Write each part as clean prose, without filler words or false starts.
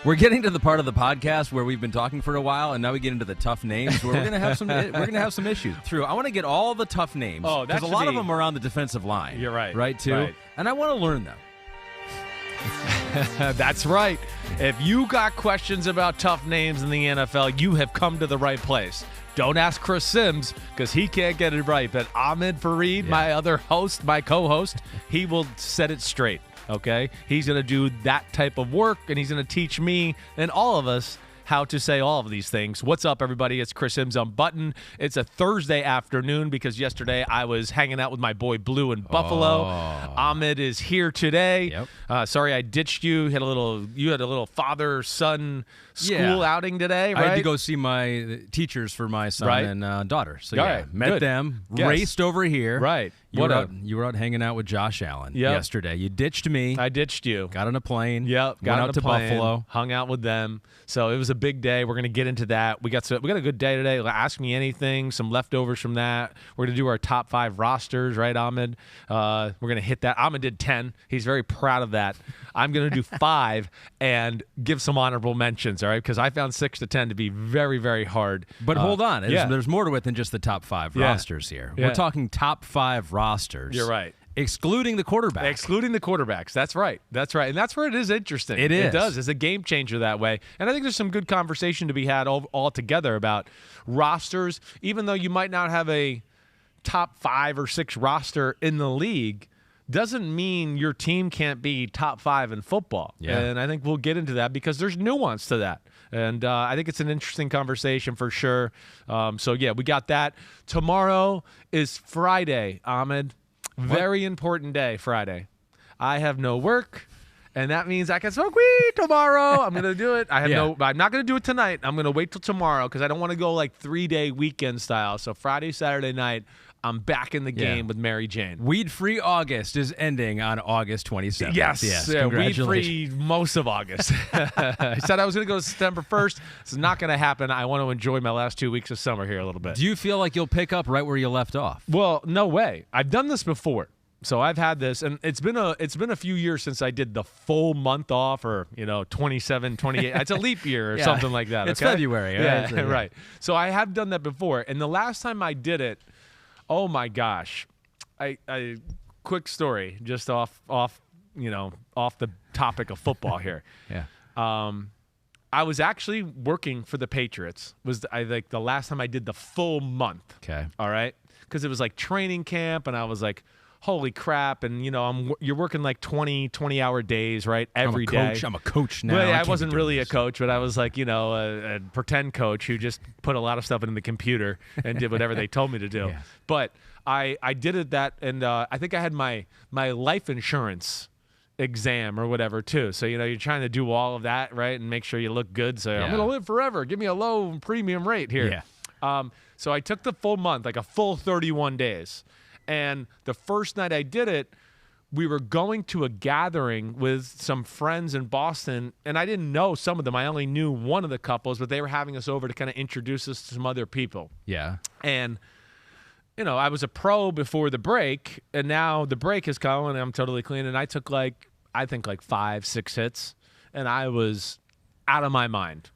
We're getting to the part of the podcast where we've been talking for a while, and now we get into the tough names. Where we're gonna have some issues. True. I want to get all the tough names because a lot of them are on the defensive line. You're right. Right too. Right. And I want to learn them. That's right. If you got questions about tough names in the NFL, you have come to the right place. Don't ask Chris Simms because he can't get it right. But Ahmed Fareed, my other host, my co-host, he will set it straight. Okay? He's going to do that type of work, and he's going to teach me and all of us how to say all of these things. What's up, everybody? It's Chris Simms Unbuttoned. It's a Thursday afternoon because yesterday I was hanging out with my boy Blue in Buffalo. Ahmed is here today. Yep. Sorry I ditched you. You had a little father-son school outing today, right? I had to go see my teachers for my son and daughter. So met them, raced over here. Right. You were out hanging out with Josh Allen yesterday. You ditched me. I ditched you. Got on a plane. Yep. Went out to Buffalo. Hung out with them. So it was a big day. We're going to get into that. We got a good day today. Ask me anything. Some leftovers from that. We're going to do our top 5 rosters, right, Ahmed? We're going to hit that. Ahmed did 10. He's very proud of that. I'm going to do 5 and give some honorable mentions, all right? Because I found 6 to 10 to be very, very hard. But hold on. There's more to it than just the top 5 rosters here. Yeah. We're talking top 5 rosters. You're right. Excluding the quarterback. Excluding the quarterbacks. That's right. That's right. And that's where it is interesting. It is. It does. It's a game changer that way. And I think there's some good conversation to be had all together about rosters. Even though you might not have a top 5 or 6 roster in the league, doesn't mean your team can't be top 5 in football. Yeah. And I think we'll get into that because there's nuance to that. And I think it's an interesting conversation for sure. We got that. Tomorrow is Friday, Ahmed. Very important day, Friday. I have no work, and that means I can smoke weed tomorrow. I'm going to do it. I'm not going to do it tonight. I'm going to wait till tomorrow because I don't want to go like 3-day weekend style. So Friday, Saturday night, I'm back in the game with Mary Jane. Weed-free August is ending on August 27th. Yes. Weed-free most of August. I said I was going to go September 1st. It's not going to happen. I want to enjoy my last 2 weeks of summer here a little bit. Do you feel like you'll pick up right where you left off? Well, no way. I've done this before. So I've had this, and it's been a few years since I did the full month off, or 27, 28. It's a leap year or something like that. It's February. Yeah, right. So I have done that before, and the last time I did it, oh my gosh! I quick story, just off the topic of football here. Yeah. I was actually working for the Patriots. The last time I did the full month. Okay. All right, because it was like training camp, and I was like, holy crap. And, you're working like 20-hour days, right? Every day. I'm a coach now. Well, I wasn't really a coach, but I was like, a pretend coach who just put a lot of stuff into the computer and did whatever they told me to do. Yeah. But I did it and I think I had my life insurance exam or whatever too. So, you're trying to do all of that, right? And make sure you look good. So I'm going to live forever. Give me a low premium rate here. Yeah. So I took the full month, like a full 31 days. And the first night I did it, we were going to a gathering with some friends in Boston, and I didn't know some of them. I only knew one of the couples, but they were having us over to kind of introduce us to some other people. Yeah. And, I was a pro before the break, and now the break has come, and I'm totally clean. And I took I think 5-6 hits, and I was out of my mind.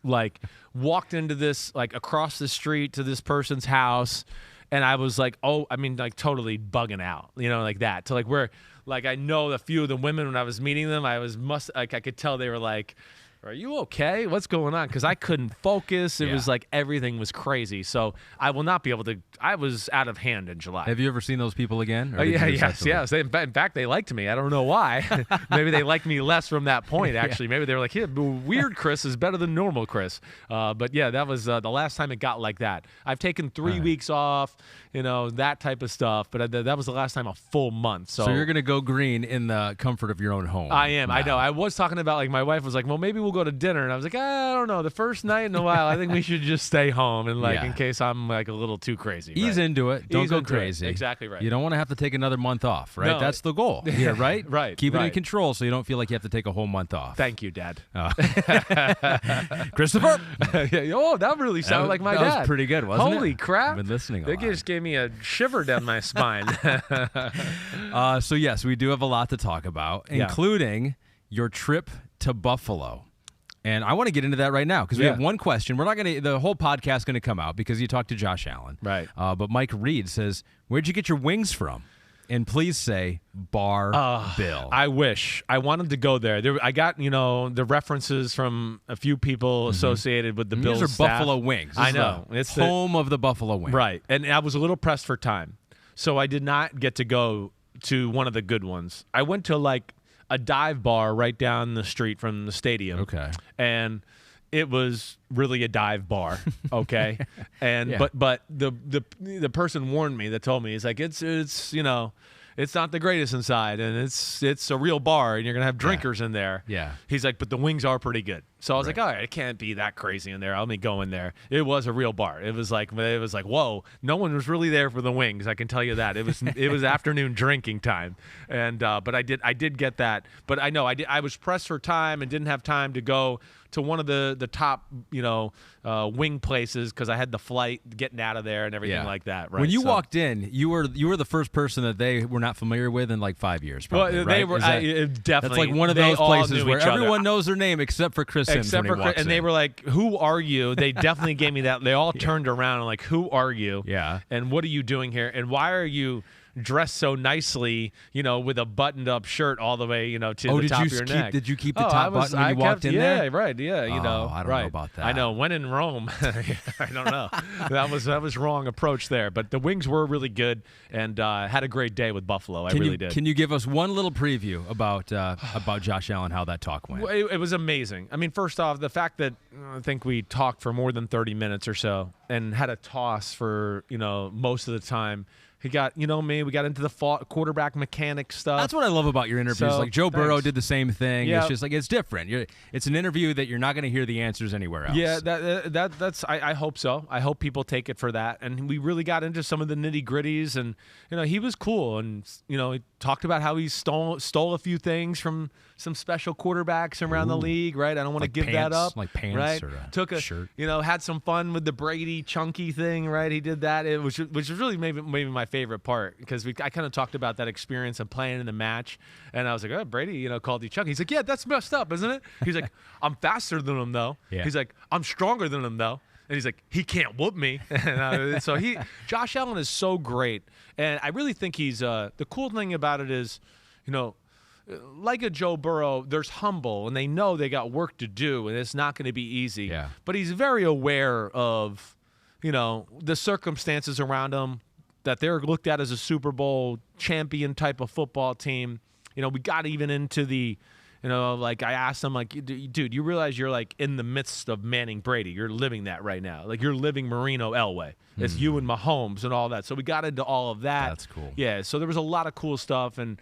Walked into this, across the street to this person's house, and I was totally bugging out, like that. To where, I know a few of the women when I was meeting them, I could tell they were like, are you okay? What's going on? Because I couldn't focus. It was everything was crazy. So I will not be able to. I was out of hand in July. Have you ever seen those people again? Yes. In fact, they liked me. I don't know why. Maybe they liked me less from that point, actually. Maybe they were like, weird Chris is better than normal Chris. But yeah, that was the last time it got like that. I've taken 3 weeks off, that type of stuff. But that was the last time a full month. So you're going to go green in the comfort of your own home. I am. Now. I know. I was talking about, my wife was like, well, maybe we'll go to dinner. And I was like, I don't know. The first night in a while, I think we should just stay home and in case I'm a little too crazy. Ease into it. Don't go crazy. Exactly right. You don't want to have to take another month off, right? No. That's the goal here, right? Right. Keep it in control so you don't feel like you have to take a whole month off. Thank you, Dad. Christopher. That really sounded like my dad. That was pretty good, wasn't it? Holy crap. I've been listening a lot. They just gave me a shiver down my spine. So, yes, we do have a lot to talk about, including your trip to Buffalo. And I want to get into that right now because we have one question. We're not going to, the whole podcast is going to come out because you talked to Josh Allen. Right. But Mike Reed says, where'd you get your wings from? And please say Bar Bill. I wish. I wanted to go there. I got, the references from a few people associated with the Bills These are staff. Buffalo wings. I know. It's home of the Buffalo wing. Right. And I was a little pressed for time. So I did not get to go to one of the good ones. I went to like a dive bar right down the street from the stadium. Okay. And it was really a dive bar, okay? And but the person warned me, that told me, he's like, it's it's not the greatest inside, and it's a real bar, and you're gonna have drinkers in there. Yeah. He's like, but the wings are pretty good. So I was like, all right, it can't be that crazy in there. Let me go in there. It was a real bar. It was like, whoa, no one was really there for the wings. I can tell you that. It was afternoon drinking time, and but I did get that. But I know I was pressed for time and didn't have time to go to one of the top wing places because I had the flight getting out of there and everything like that. Right. When you walked in, you were the first person that they were not familiar with in like 5 years. Probably, well, right? they were definitely. That's like one of those places where everyone knows their name except for Chris Simms when he walks in. They were like, "Who are you?" They definitely gave me that. They all turned around and like, "Who are you?" Yeah. And what are you doing here? And why are you dressed so nicely, with a buttoned-up shirt all the way, to the top of your neck? Did you keep the top button when you walked in there? Yeah, right. Yeah, I don't know about that. I know. When in Rome, I don't know. That was wrong approach there. But the wings were really good, and had a great day with Buffalo. I really did. Can you give us one little preview about Josh Allen, how that talk went? It was amazing. I mean, first off, the fact that I think we talked for more than 30 minutes or so and had a toss for most of the time. He got, me, we got into the quarterback mechanic stuff. That's what I love about your interviews. So, like Joe Burrow did the same thing. Yeah. It's just like it's different. It's an interview that you're not going to hear the answers anywhere else. Yeah, that's. I hope so. I hope people take it for that. And we really got into some of the nitty gritties, and he was cool, and he talked about how he stole a few things from some special quarterbacks around the league. Right, I don't want to give that up. Like pants, right? Or a took a shirt. Had some fun with the Brady chunky thing. Right, he did that. Which was really maybe my favorite part because I kind of talked about that experience of playing in the match, and I was like, oh, Brady, called you chunky. He's like, yeah, that's messed up, isn't it? He's like, I'm faster than him though. Yeah. He's like, I'm stronger than him though. And he's like, he can't whoop me. And, so Josh Allen is so great, and I really think he's the cool thing about it is, like a Joe Burrow, there's humble, and they know they got work to do, and it's not going to be easy. Yeah. But he's very aware of, the circumstances around him, that they're looked at as a Super Bowl champion type of football team. We got even into the, like I asked him, like, dude, you realize you're like in the midst of Manning Brady. You're living that right now. Like you're living Marino Elway. It's you and Mahomes and all that. So we got into all of that. That's cool. Yeah, so there was a lot of cool stuff. And,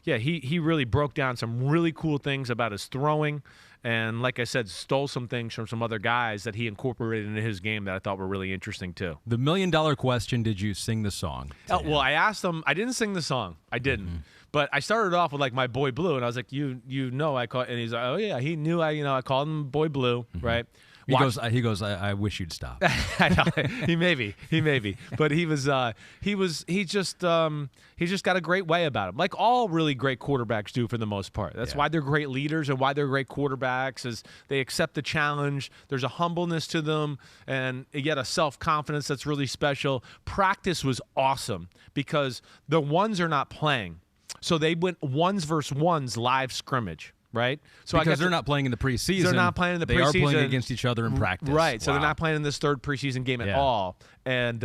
he really broke down some really cool things about his throwing. And like I said, stole some things from some other guys that he incorporated into his game that I thought were really interesting too. The $1 million question, did you sing the song? Well, I asked him. I didn't sing the song. I didn't. But I started off with like My Boy Blue, and I was like, I call, and he's like, oh yeah, he knew I called him Boy Blue, right? He goes. I wish you'd stop. I know. He may be, but he just got a great way about him, like all really great quarterbacks do for the most part. That's why they're great leaders and why they're great quarterbacks is they accept the challenge. There's a humbleness to them, and yet a self-confidence that's really special. Practice was awesome because the ones are not playing, so they went ones versus ones live scrimmage. Right, so because they're not playing in the preseason, they're not playing in the preseason. They are playing against each other in practice. Right, so they're not playing in this third preseason game at all, and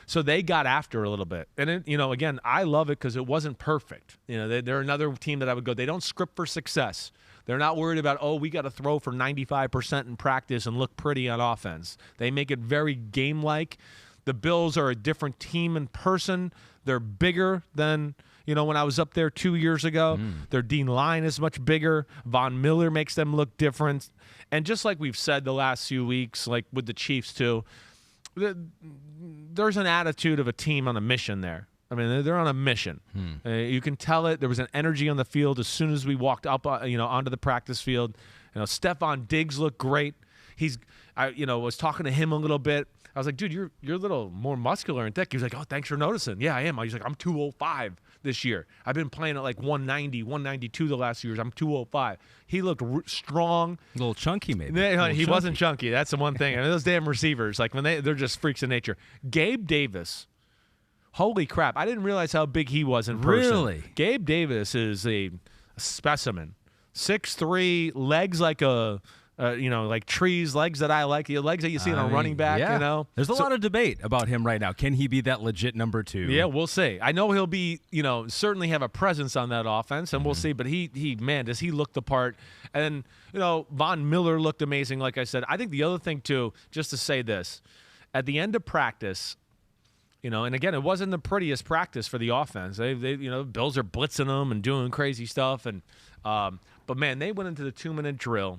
so they got after a little bit. And again, I love it because it wasn't perfect. They're another team that I would go. They don't script for success. They're not worried about, we got to throw for 95% in practice and look pretty on offense. They make it very game-like. The Bills are a different team in person. They're bigger than. When I was up there 2 years ago, their D-line is much bigger. Von Miller makes them look different. And just like we've said the last few weeks, like with the Chiefs too, there's an attitude of a team on a mission there. I mean, they're on a mission. You can tell it. There was an energy on the field as soon as we walked up, onto the practice field. Stephon Diggs looked great. I was talking to him a little bit. I was like, dude, you're a little more muscular and thick. He was like, oh, thanks for noticing. Yeah, I am. He's like, I'm 205. this year. I've been playing at like 190, 192 the last few years. I'm 205. He looked strong. A little chunky, maybe. He wasn't chunky. That's the one thing. I mean, those damn receivers, like when they're just freaks of nature. Gabe Davis. Holy crap. I didn't realize how big he was in person. Really? Gabe Davis is a specimen. 6'3", legs like like trees, legs that I like, the legs that you see on a running back, There's a lot of debate about him right now. Can he be that legit number 2? Yeah, we'll see. I know he'll be, certainly have a presence on that offense, and we'll see. But man, does he look the part? And, Von Miller looked amazing, like I said. I think the other thing, too, just to say this, at the end of practice, and again, it wasn't the prettiest practice for the offense. They Bills are blitzing them and doing crazy stuff. And but, man, they went into the 2-minute drill,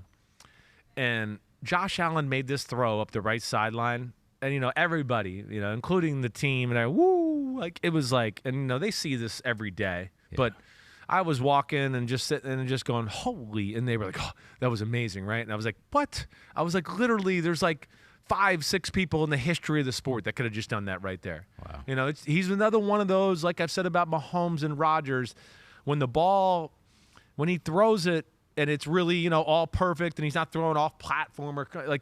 and Josh Allen made this throw up the right sideline. And, everybody, including the team, and it was like, and, they see this every day. Yeah. But I was walking and just sitting and just going, holy, and they were like, oh, that was amazing, right? And I was like, what? I was like, literally, there's like 5-6 people in the history of the sport that could have just done that right there. Wow. He's another one of those, like I've said about Mahomes and Rodgers, when he throws it and it's really, all perfect and he's not throwing off platform or like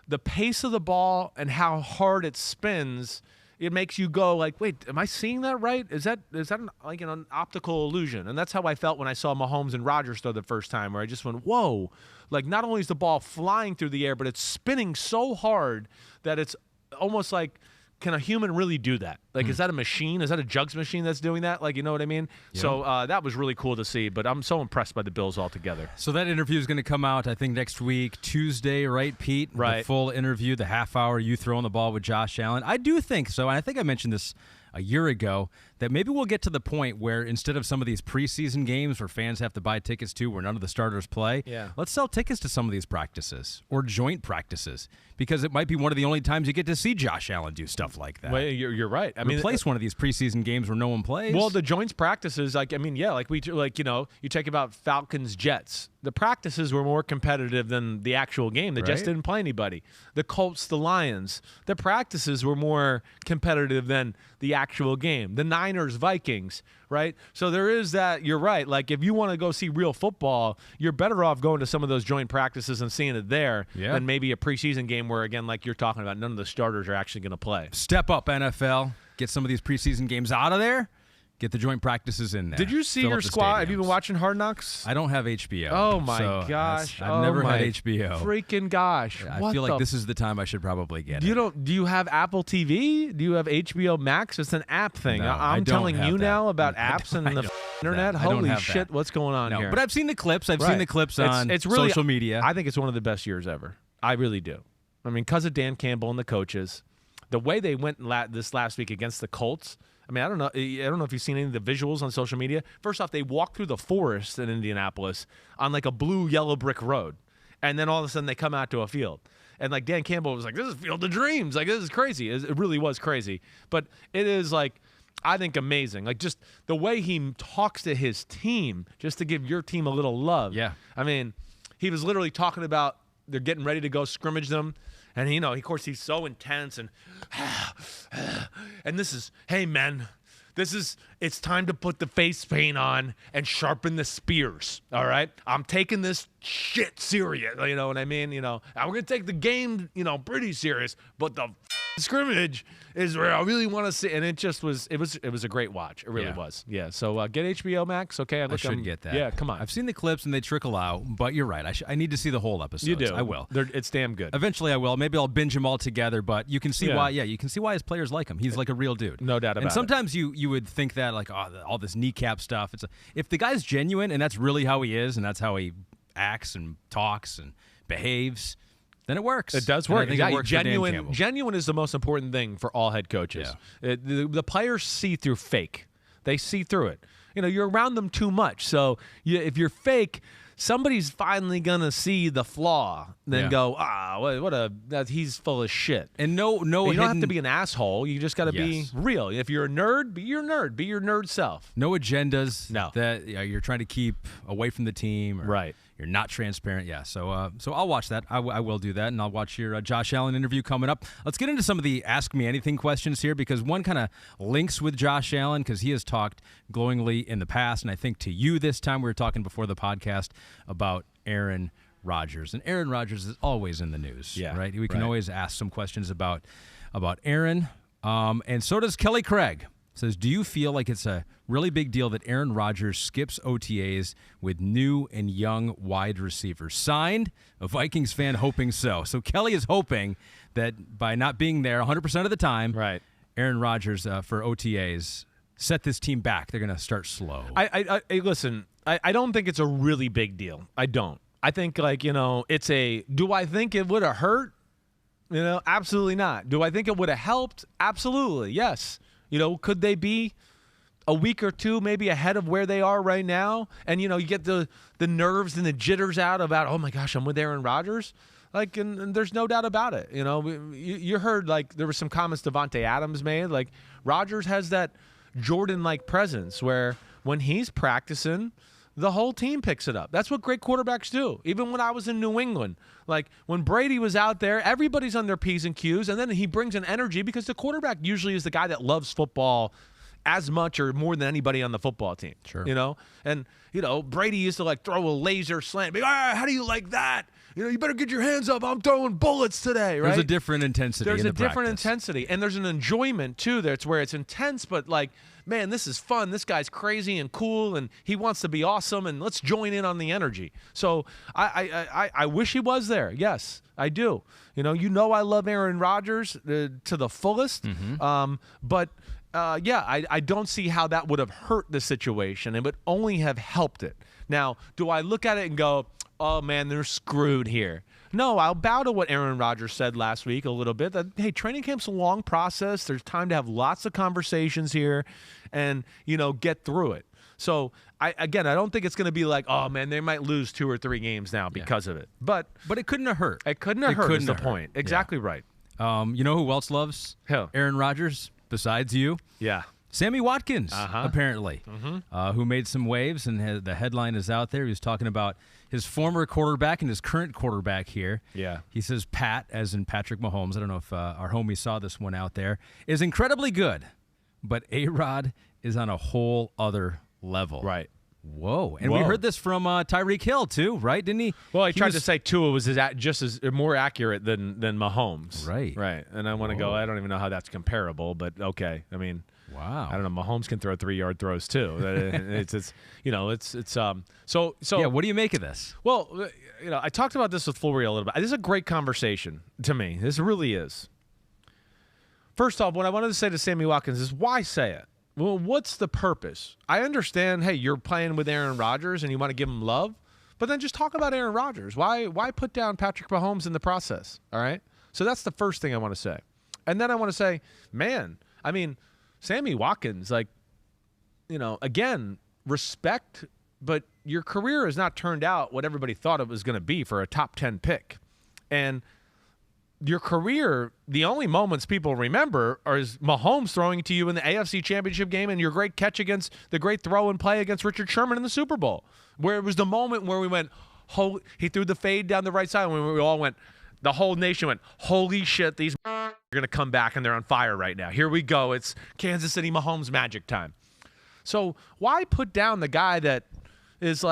the pace of the ball and how hard it spins, it makes you go like, wait, am I seeing that right? Is that an optical illusion? And that's how I felt when I saw Mahomes and Rodgers throw the first time, where I just went, whoa. Like, not only is the ball flying through the air, but it's spinning so hard that it's almost like, can a human really do that? Like, is that a machine? Is that a jugs machine that's doing that? Like, you know what I mean? Yeah. So that was really cool to see, but I'm so impressed by the Bills altogether. So that interview is going to come out, I think, next week, Tuesday, right, Pete? Right. The full interview, the half hour, you throwing the ball with Josh Allen. I do think so, and I think I mentioned this a year ago, that maybe we'll get to the point where instead of some of these preseason games where fans have to buy tickets to where none of the starters play, let's sell tickets to some of these practices or joint practices, because it might be one of the only times you get to see Josh Allen do stuff like that. Well, you're right. I mean, replace one of these preseason games where no one plays. Well, the joints practices, you take about Falcons Jets. The practices were more competitive than the actual game. They just didn't play anybody. The Colts, the Lions, the practices were more competitive than the actual game. The Niners, Vikings, right? So there is that. You're right. Like, if you want to go see real football, you're better off going to some of those joint practices and seeing it there than maybe a preseason game where, again, like you're talking about, none of the starters are actually going to play. Step up, NFL. Get some of these preseason games out of there. Get the joint practices in there. Did you see your squad? Have you been watching Hard Knocks? I don't have HBO. Oh, my gosh. I've never had HBO. Freaking gosh. I feel like this is the time I should probably get it. Do you have Apple TV? Do you have HBO Max? It's an app thing. No, I'm telling you now about apps and the internet. Holy shit, what's going on here? But I've seen the clips. I've seen the clips on social media. I think it's one of the best years ever. I really do. I mean, because of Dan Campbell and the coaches, the way they went this last week against the Colts, I mean, I don't know if you've seen any of the visuals on social media. First off, they walked through the forest in Indianapolis on like a blue, yellow brick road. And then all of a sudden they come out to a field. And like Dan Campbell was like, this is Field of Dreams. Like, this is crazy. It really was crazy. But it is like, I think, amazing. Like, just the way he talks to his team just to give your team a little love. Yeah. I mean, he was literally talking about they're getting ready to go scrimmage them. And, of course, he's so intense and this is, hey, men, it's time to put the face paint on and sharpen the spears, all right? I'm taking this shit serious, you know what I mean? And we're going to take the game, pretty serious, but the scrimmage is where I really want to see. And it was a great watch. It really was. Yeah, so get HBO Max, okay? I should get that. Yeah, come on. I've seen the clips and they trickle out, but you're right. I need to see the whole episode. You do. I will. It's damn good. Eventually I will. Maybe I'll binge them all together, but you can see why. Yeah, you can see why his players like him. He's like a real dude. No doubt about it. And sometimes you would think that, like, all this kneecap stuff. If the guy's genuine and that's really how he is and that's how he acts and talks and behaves, then it works. It does work. I think it works for Dan Campbell. Genuine is the most important thing for all head coaches. Yeah. The players see through fake. They see through it. You're around them too much. So if you're fake, somebody's finally gonna see the flaw, then go, he's full of shit. And no, you don't have to be an asshole. You just got to be real. If you're a nerd, be your nerd. Be your nerd self. No agendas that you're trying to keep away from the team. Right. You're not transparent. Yeah. So I'll watch that. I will do that, and I'll watch your Josh Allen interview coming up. Let's get into some of the Ask Me Anything questions here, because one kind of links with Josh Allen, because he has talked glowingly in the past, and I think to you this time, we were talking before the podcast about Aaron Rodgers. And Aaron Rodgers is always in the news, right? We can always ask some questions about Aaron. And so does Kelly Craig. Says, do you feel like it's a really big deal that Aaron Rodgers skips OTAs with new and young wide receivers? Signed, a Vikings fan hoping so. So Kelly is hoping that by not being there 100% of the time, Aaron Rodgers for OTAs set this team back. They're going to start slow. Listen, I don't think it's a really big deal. I don't. I think, it's a, do I think it would have hurt? Absolutely not. Do I think it would have helped? Absolutely, yes. Could they be a week or two maybe ahead of where they are right now? And, you get the nerves and the jitters out about, oh, my gosh, I'm with Aaron Rodgers. And there's no doubt about it. You heard, there were some comments Devontae Adams made. Rodgers has that Jordan-like presence where when he's practicing, the whole team picks it up. That's what great quarterbacks do. Even when I was in New England, when Brady was out there, everybody's on their P's and Q's, and then he brings an energy because the quarterback usually is the guy that loves football as much or more than anybody on the football team. Sure. And Brady used to throw a laser slant. How do you like that? You better get your hands up. I'm throwing bullets today, right? There's a different intensity. There's in a the different practice. intensity, and there's an enjoyment too. That's where it's intense, but man, this is fun. This guy's crazy and cool, and he wants to be awesome, and let's join in on the energy. So I wish he was there. Yes, I do. I love Aaron Rodgers to the fullest, but I don't see how that would have hurt the situation. It would only have helped it. Now, do I look at it and go, oh, man, they're screwed here? No, I'll bow to what Aaron Rodgers said last week a little bit, that, hey, training camp's a long process. There's time to have lots of conversations here and, get through it. So, I don't think it's going to be oh, man, they might lose 2 or 3 games now because of it. But it couldn't have hurt. It couldn't have hurt is the point. Exactly right. You know who else loves Aaron Rodgers besides you? Yeah. Sammy Watkins, apparently, who made some waves, and the headline is out there. He was talking about his former quarterback and his current quarterback here. Yeah. He says Pat, as in Patrick Mahomes, I don't know if our homie saw this one out there, is incredibly good, but A-Rod is on a whole other level. Right. Whoa. And we heard this from Tyreek Hill, too, right? Didn't he? Well, he tried to say Tua was just as more accurate than Mahomes. Right. Right. And I want to go, I don't even know how that's comparable, but okay. I mean, wow. I don't know. Mahomes can throw 3-yard throws too. So yeah. What do you make of this? Well, I talked about this with Flory a little bit. This is a great conversation to me. This really is. First off, what I wanted to say to Sammy Watkins is, why say it? Well, what's the purpose? I understand, hey, you're playing with Aaron Rodgers and you want to give him love, but then just talk about Aaron Rodgers. Why put down Patrick Mahomes in the process? All right? So that's the first thing I want to say. And then I want to say, man, I mean, Sammy Watkins, again, respect, but your career has not turned out what everybody thought it was going to be for a top 10 pick. And your career, the only moments people remember is Mahomes throwing to you in the AFC Championship game and your great catch against the great throw and play against Richard Sherman in the Super Bowl, where it was the moment where we went, he threw the fade down the right side, and we all went, the whole nation went, holy shit, these are going to come back and they're on fire right now. Here we go. It's Kansas City Mahomes magic time. So why put down the guy that is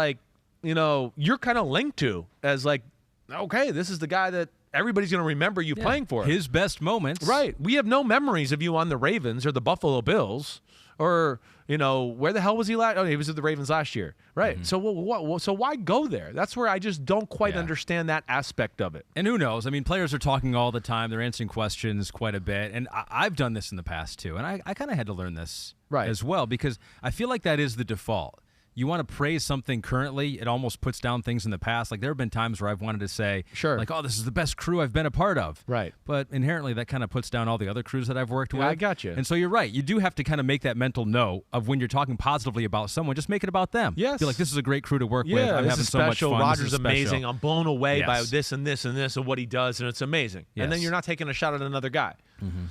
you're kind of linked to as okay, this is the guy that everybody's going to remember you playing for. His best moments. Right. We have no memories of you on the Ravens or the Buffalo Bills or, where the hell was he last? Oh, he was at the Ravens last year. Right. So so why go there? That's where I just don't quite understand that aspect of it. And who knows? I mean, players are talking all the time. They're answering questions quite a bit. And I've done this in the past, too. And I kind of had to learn this as well, because I feel like that is the default. You want to praise something currently, it almost puts down things in the past. There have been times where I've wanted to say, oh, this is the best crew I've been a part of. Right. But inherently, that kind of puts down all the other crews that I've worked with. I got you. And so you're right. You do have to kind of make that mental note of when you're talking positively about someone, just make it about them. Yes. Feel like this is a great crew to work with. I'm having so much fun. Rodgers is amazing. I'm blown away by this and this and this and what he does, and it's amazing. Yes. And then you're not taking a shot at another guy.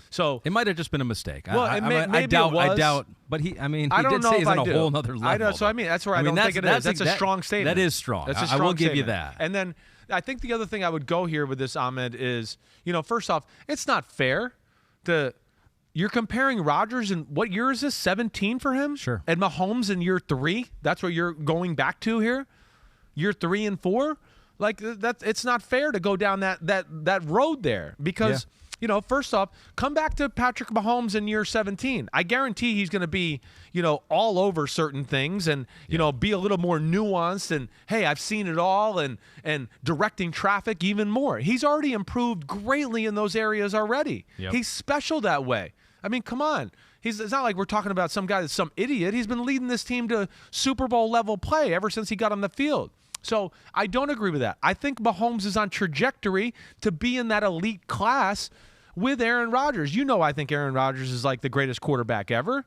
So it might have just been a mistake. Well, I maybe doubt. it was. I doubt. But he I don't did know say if he's I on a do. whole other level. I know. So I mean, that's where I don't think it is. That's a strong statement. That is strong. That's a I strong will give you statement. that. And then I think the other thing I would go here with this, Ahmed, is, first off, it's not fair to. You're comparing Rodgers in what year is this? 17 for him? Sure. And Mahomes in year 3? That's what you're going back to here? Year 3 and 4? Like, it's not fair to go down that road there because, first off, come back to Patrick Mahomes in year 17. I guarantee he's going to be, all over certain things and, be a little more nuanced and, hey, I've seen it all and directing traffic even more. He's already improved greatly in those areas already. Yep. He's special that way. I mean, come on. It's not like we're talking about some guy that's some idiot. He's been leading this team to Super Bowl level play ever since he got on the field. So I don't agree with that. I think Mahomes is on trajectory to be in that elite class with Aaron Rodgers. I think Aaron Rodgers is like the greatest quarterback ever.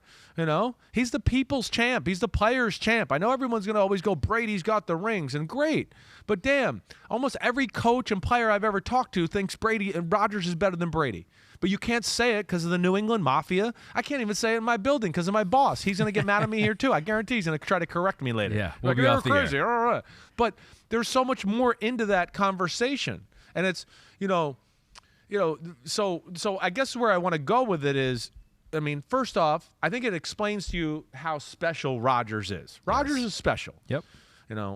He's the people's champ. He's the players' champ. I know everyone's going to always go, Brady's got the rings, and great. But damn, almost every coach and player I've ever talked to thinks Brady and Rodgers is better than Brady. But you can't say it because of the New England Mafia. I can't even say it in my building because of my boss. He's going to get mad at me here too. I guarantee he's going to try to correct me later. Yeah, we'll be off the crazy. air. But there's so much more into that conversation, and it's so I guess where I want to go with it is, I mean, first off, I think it explains to you how special Rodgers is. Rodgers is special. Yep.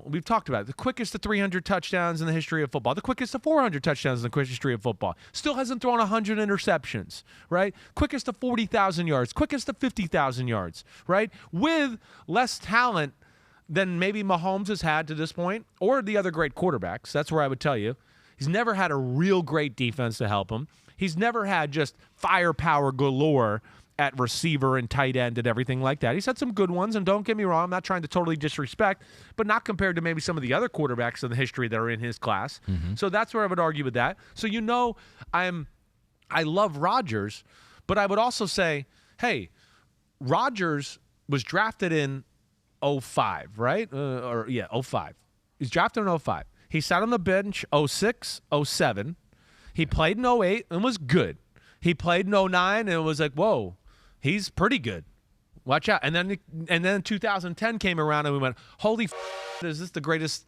We've talked about it. The quickest to 300 touchdowns in the history of football. The quickest to 400 touchdowns in the history of football. Still hasn't thrown 100 interceptions, right? Quickest to 40,000 yards. Quickest to 50,000 yards, right? With less talent than maybe Mahomes has had to this point or the other great quarterbacks. That's where I would tell you. He's never had a real great defense to help him. He's never had just firepower galore at receiver and tight end and everything like that. He's had some good ones, and don't get me wrong, I'm not trying to totally disrespect, but not compared to maybe some of the other quarterbacks in the history that are in his class. So that's where I would argue with that. So I love Rodgers, but I would also say, hey, Rodgers was drafted in 05, right? 05. He's drafted in 05. He sat on the bench 06, 07. He played in 08 and was good. He played in 09 and it was like, whoa, he's pretty good. Watch out. And then 2010 came around and we went, holy is this the greatest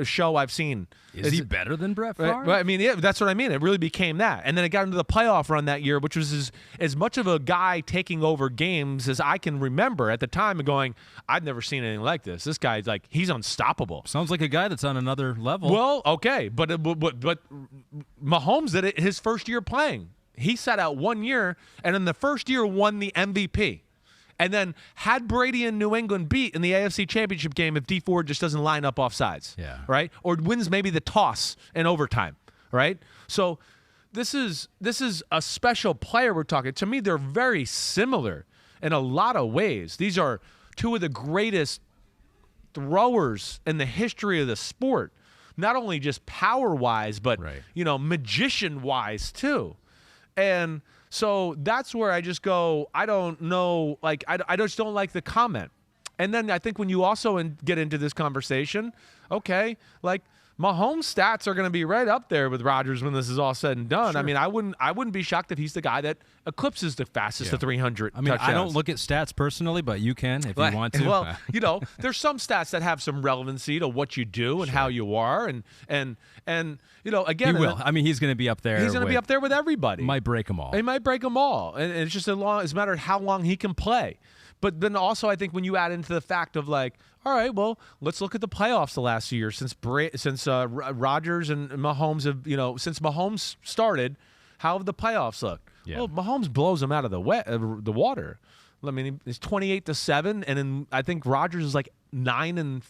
show I've seen? Is he better than Brett Favre? Right? I mean, yeah, that's what I mean. It really became that. And then it got into the playoff run that year, which was as much of a guy taking over games as I can remember at the time and going, I've never seen anything like this. This guy's like, he's unstoppable. Sounds like a guy that's on another level. Well, okay. But Mahomes did it his first year playing. He sat out 1 year, and in the first year won the MVP. And then had Brady and New England beat in the AFC Championship game if D Ford just doesn't line up off sides. Yeah. Right? Or wins maybe the toss in overtime. Right? So this is a special player we're talking. To me, they're very similar in a lot of ways. These are two of the greatest throwers in the history of the sport. Not only just power-wise, but, magician-wise too. And so that's where I just go, I don't know, like, I just don't like the comment. And then I think when you also get into this conversation, okay, like, Mahomes' stats are going to be right up there with Rodgers when this is all said and done. Sure. I mean, I wouldn't be shocked if he's the guy that eclipses the fastest to 300 I mean, touchdowns. I don't look at stats personally, but you can if you want to. Well, there's some stats that have some relevancy to what you do and how you are, and again, he will. I mean, he's going to be up there. He's going to be up there with everybody. Might break them all. He might break them all, and it's just it's a matter of how long he can play. But then also, I think when you add into the fact of like, all right, well, let's look at the playoffs the last year since Rodgers and Mahomes have, since Mahomes started, how have the playoffs looked? Yeah. Well, Mahomes blows them out of the water. I mean, it's 28-7, and then I think Rodgers is like 9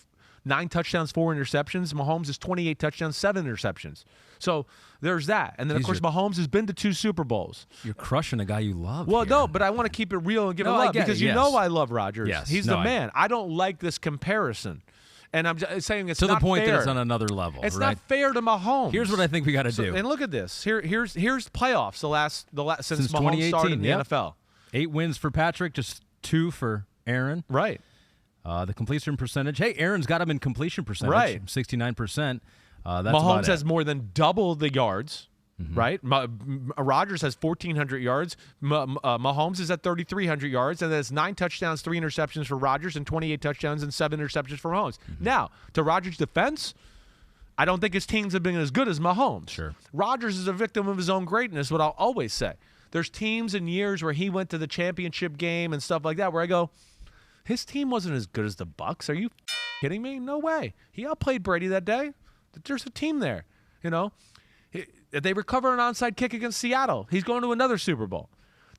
touchdowns, 4 interceptions. Mahomes is 28 touchdowns, 7 interceptions. So there's that. And then, of course, Mahomes has been to 2 Super Bowls. You're crushing a guy you love. Well, here. no, but I want to keep it real and give him love because I love Rodgers. Yes. He's the man. I don't like this comparison. And I'm just saying it's to not the point fair. that it's on another level. It's right? not fair to Mahomes. Here's what I think we got to do. And look at this. Here's playoffs. The last since Mahomes 2018, started in the NFL. 8 wins for Patrick, just 2 for Aaron. Right. The completion percentage. Hey, Aaron's got him in completion percentage. Right. 69%. That's Mahomes has more than double the yards. right? Rodgers has 1,400 yards. Mahomes is at 3,300 yards, and that's 9 touchdowns, 3 interceptions for Rodgers, and 28 touchdowns and 7 interceptions for Mahomes. Now, to Rodgers' defense, I don't think his teams have been as good as Mahomes. Sure. Rodgers is a victim of his own greatness, what I'll always say. There's teams and years where he went to the championship game and stuff like that where I go, his team wasn't as good as the Bucs. Are you kidding me? No way. He outplayed Brady that day. There's a team there, you know. They recover an onside kick against Seattle. He's going to another Super Bowl.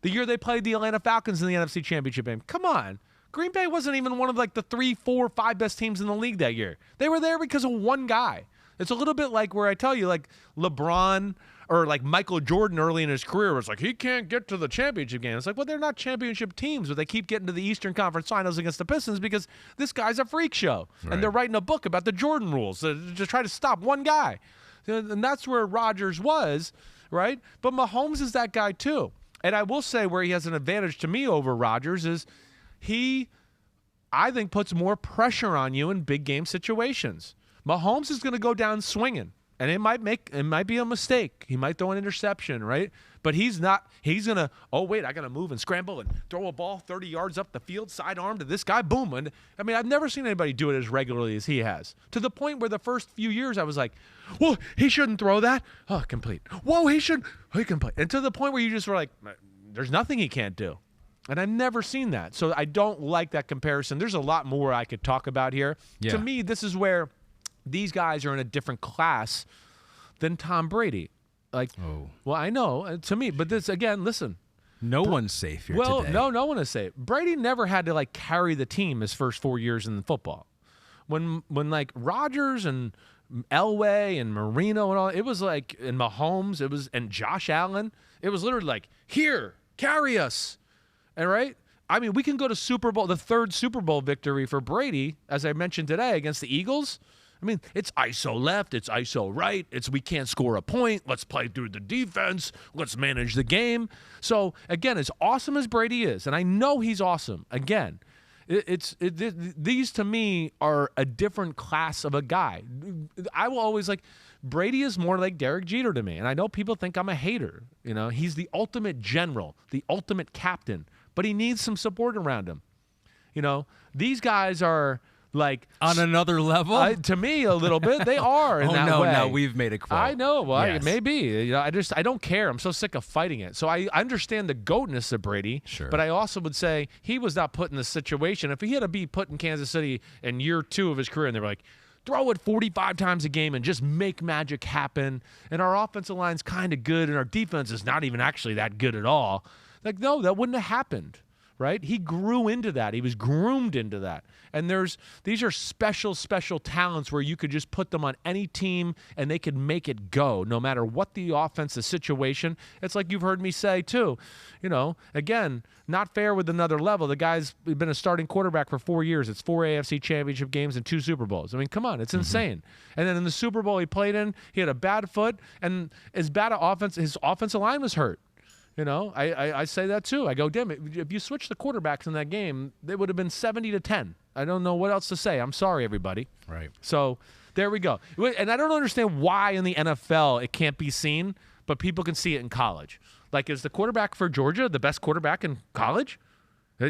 The year they played the Atlanta Falcons in the NFC Championship game. Come on. Green Bay wasn't even one of like the 3, 4, 5 best teams in the league that year. They were there because of one guy. It's a little bit like where I tell you, like LeBron or like Michael Jordan early in his career was like, he can't get to the championship game. It's like, well, they're not championship teams, but they keep getting to the Eastern Conference Finals against the Pistons because this guy's a freak show. Right. And they're writing a book about the Jordan rules to try to stop one guy. And that's where Rodgers was, right? But Mahomes is that guy too. And I will say where he has an advantage to me over Rodgers is he, I think, puts more pressure on you in big game situations. Mahomes is going to go down swinging, and it might be a mistake. He might throw an interception, right? But he's not. He's going to, oh, wait, I got to move and scramble and throw a ball 30 yards up the field, sidearm to this guy, boom. And I mean, I've never seen anybody do it as regularly as he has, to the point where the first few years I was like, well, he shouldn't throw that. Oh, complete. Whoa, he complete. And to the point where you just were like, there's nothing he can't do. And I've never seen that. So I don't like that comparison. There's a lot more I could talk about here. Yeah. To me, this is where these guys are in a different class than Tom Brady. Like, well, I know to me, but this again, listen, no one's safe here today. No one is safe. Brady never had to like carry the team his first 4 years in football. When like Rodgers and Elway and Marino and all, it was like, and Mahomes, and Josh Allen, it was literally like, here, carry us. All right. I mean, we can go to Super Bowl, the 3rd Super Bowl victory for Brady, as I mentioned today, against the Eagles. I mean, it's ISO left, it's ISO right, it's we can't score a point, let's play through the defense, let's manage the game. So, again, as awesome as Brady is, and I know he's awesome, again, these to me are a different class of a guy. I will always like, Brady is more like Derek Jeter to me, and I know people think I'm a hater. You know, he's the ultimate general, the ultimate captain, but he needs some support around him. You know, these guys are like on another level. To me, a little bit, they are in that way. Now we've made a quote. I know. Well, yes. Maybe. You know, I don't care. I'm so sick of fighting it. So I understand the goatness of Brady. Sure. But I also would say he was not put in this situation. If he had to be put in Kansas City in year 2 of his career, and they were like, throw it 45 times a game and just make magic happen, and our offensive line's kind of good, and our defense is not even actually that good at all. Like, no, that wouldn't have happened. Right? He grew into that. He was groomed into that. And these are special talents where you could just put them on any team and they could make it go no matter what the offensive situation. It's like you've heard me say too. You know, again, not fair with another level. The guy's been a starting quarterback for 4 years. It's 4 AFC championship games and 2 Super Bowls. I mean, come on, it's insane. And then in the Super Bowl he played in, he had a bad foot, and his offensive line was hurt. You know, I say that too. I go, damn it, if you switch the quarterbacks in that game, they would have been 70-10. I don't know what else to say. I'm sorry, everybody. Right. So there we go. And I don't understand why in the NFL it can't be seen, but people can see it in college. Like, is the quarterback for Georgia the best quarterback in college?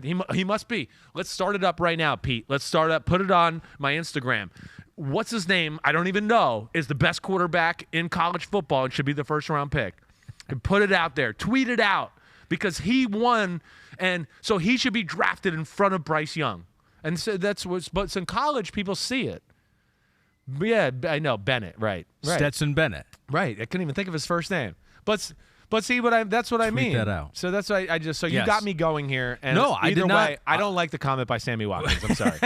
He must be. Let's start it up right now, Pete. Let's start up. Put it on my Instagram. What's his name? I don't even know. Is the best quarterback in college football and should be the first-round pick. And put it out there. Tweet it out. Because he won, and so he should be drafted in front of Bryce Young. And so that's what's, but in college, people see it. Yeah, I know, Bennett, right. Stetson Bennett. Right. I couldn't even think of his first name. But see that's what I mean. Tweet that out. So that's what I just, so you got me going here. And no, I did not. I don't like the comment by Sammy Watkins. I'm sorry.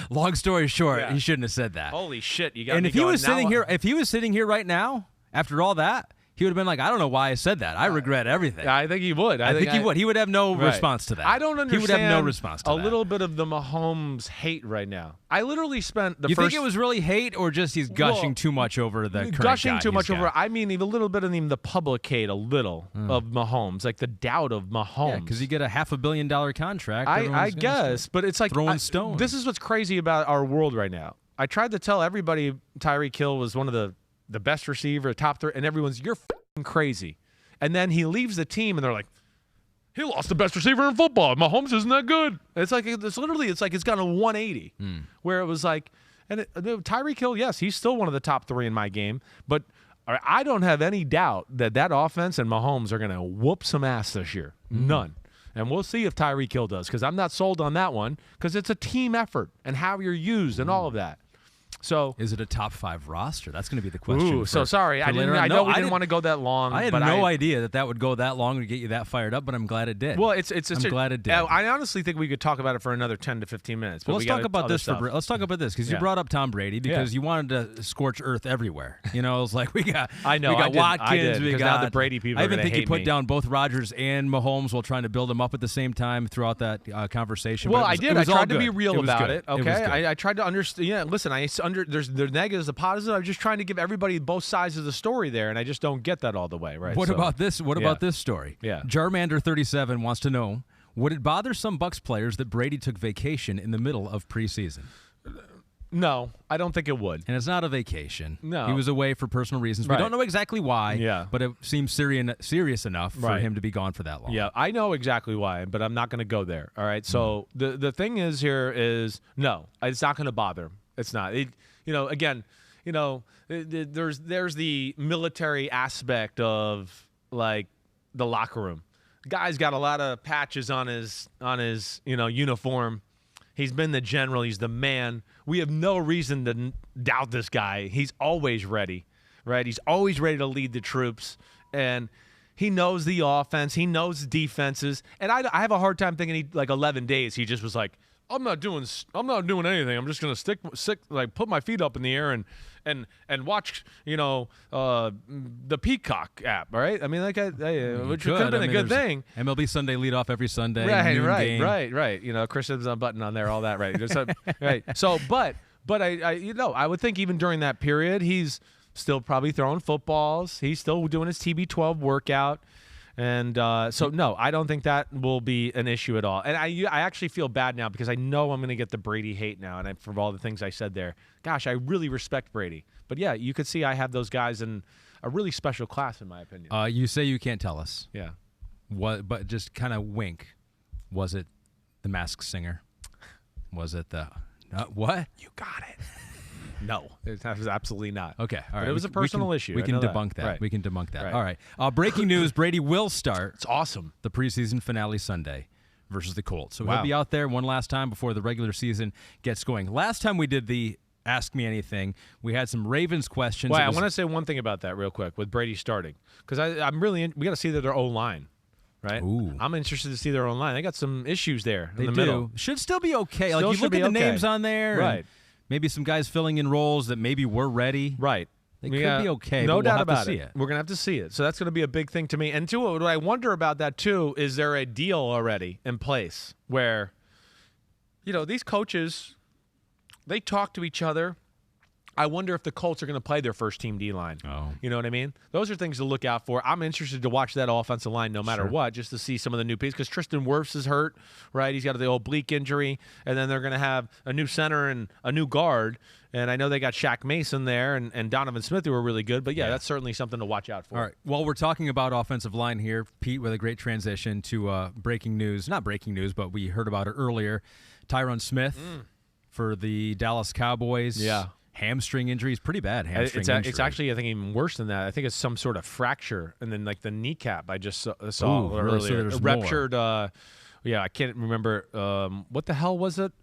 Long story short, he shouldn't have said that. Holy shit, you got and me if he going. was sitting here, if he was sitting here right now, after all that, he would have been like, I don't know why I said that. I regret everything. I think he would. I think he would. He would have no response to that. I don't understand. He would have no response to that. A little bit of the Mahomes hate right now. I literally spent the You first... think it was really hate, or just he's gushing too much over the current gushing guy too much got? over... I mean, even a little bit of even the public hate, a little, of Mahomes. Like the doubt of Mahomes. Yeah, because you get a $500 million contract. I guess, but it's like... Throwing stones. This is what's crazy about our world right now. I tried to tell everybody Tyreek Hill was one of the best receiver, top 3, and everyone's, you're crazy. And then he leaves the team, and they're like, he lost the best receiver in football. Mahomes isn't that good. It's like it's gone a 180, where it was like, and Tyreek Hill, yes, he's still one of the top 3 in my game, but I don't have any doubt that offense and Mahomes are going to whoop some ass this year. None. And we'll see if Tyreek Hill does, because I'm not sold on that one, because it's a team effort and how you're used and all of that. So is it a top 5 roster? That's going to be the question. So sorry, I know we didn't want to go that long. I had no idea that would go that long to get you that fired up, but I'm glad it did. Well, I'm glad it did. I honestly think we could talk about it for another 10 to 15 minutes. But let's talk about this. Let's talk about this, because you brought up Tom Brady because you wanted to scorch earth everywhere. You know, it's like we got Watkins. We got now the Brady people. I even think he put down both Rodgers and Mahomes while trying to build them up at the same time throughout that conversation. Well, I did. I tried to be real about it. Okay, I tried to understand. Yeah, listen, there's the negatives, the positives. I'm just trying to give everybody both sides of the story there, and I just don't get that all the way, right? What about this? What about this story? Yeah. Jarmander37 wants to know, would it bother some Bucs players that Brady took vacation in the middle of preseason? No, I don't think it would. And it's not a vacation. No. He was away for personal reasons. Right. We don't know exactly why, but it seems serious enough for him to be gone for that long. Yeah, I know exactly why, but I'm not going to go there, all right? So the thing is here is, no, it's not going to bother him. It's not. There's the military aspect of, like, the locker room. Guy's got a lot of patches on his uniform. He's been the general. He's the man. We have no reason to doubt this guy. He's always ready, right? He's always ready to lead the troops, and he knows the offense. He knows defenses. And I have a hard time thinking 11 days. He just was like, I'm not doing anything. I'm just gonna stick put my feet up in the air and watch the Peacock app. Right? I mean, which could have been a good thing. MLB Sunday leadoff every Sunday. Right. Chris Sims Unbuttoned on there, all that. Right. Right. So, but I would think even during that period, he's still probably throwing footballs. He's still doing his TB12 workout. And so, no, I don't think that will be an issue at all. And I actually feel bad now because I know I'm going to get the Brady hate now, and for all the things I said there. Gosh, I really respect Brady. But, yeah, you could see I have those guys in a really special class, in my opinion. You say you can't tell us. Yeah. What? But just kind of wink. Was it the Masked Singer? Was it the what? You got it. No, it was absolutely not. Okay, all right. But it was a personal issue. We can debunk that. Right. We can debunk that. Right. All right. Breaking news: Brady will start. It's awesome. The preseason finale Sunday versus the Colts. So he'll be out there one last time before the regular season gets going. Last time we did the Ask Me Anything, we had some Ravens questions. Well, I want to say one thing about that real quick with Brady starting, because I'm really we got to see that their O-line. Right? Ooh. I'm interested to see their own line. They got some issues there in the do. middle. Should still be okay. Still you look at the names on there. Right. Maybe some guys filling in roles that maybe were ready. Right. They could be okay. No but doubt we'll about have to see it. We're going to have to see it. So that's going to be a big thing to me. And two, what I wonder about that, too, is there a deal already in place where, these coaches, they talk to each other. I wonder if the Colts are going to play their first team D-line. Oh. You know what I mean? Those are things to look out for. I'm interested to watch that offensive line no matter what, just to see some of the new pieces. Because Tristan Wirfs is hurt, right? He's got the oblique injury. And then they're going to have a new center and a new guard. And I know they got Shaq Mason there and Donovan Smith, who were really good. But, yeah, that's certainly something to watch out for. All right. Well, we're talking about offensive line here, Pete, with a great transition to breaking news. Not breaking news, but we heard about it earlier. Tyron Smith for the Dallas Cowboys. Yeah. Hamstring injury is pretty bad. Hamstring injury. It's actually, I think, even worse than that. I think it's some sort of fracture, and then the kneecap. I just saw earlier. So ruptured. I can't remember what the hell was it.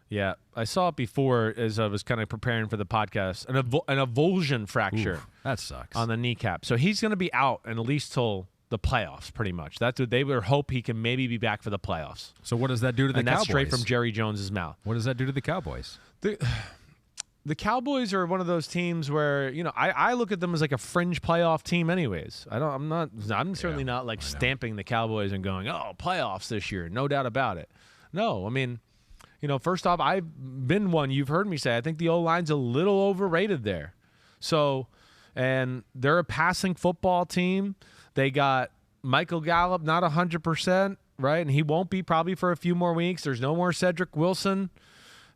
Yeah, I saw it before as I was kind of preparing for the podcast. An avulsion fracture. Oof, that sucks on the kneecap. So he's going to be out at least till the playoffs, pretty much. That's what they would hope he can maybe be back for the playoffs. So what does that do to the Cowboys? And that's straight from Jerry Jones's mouth. What does that do to the Cowboys? The Cowboys are one of those teams where I look at them as like a fringe playoff team, anyways. I'm certainly not like stamping the Cowboys and going, oh, playoffs this year, no doubt about it. No, I mean, first off, I've been one. You've heard me say I think the O-line's a little overrated there. So, and they're a passing football team. They got Michael Gallup, not 100%, right, and he won't be probably for a few more weeks. There's no more Cedric Wilson.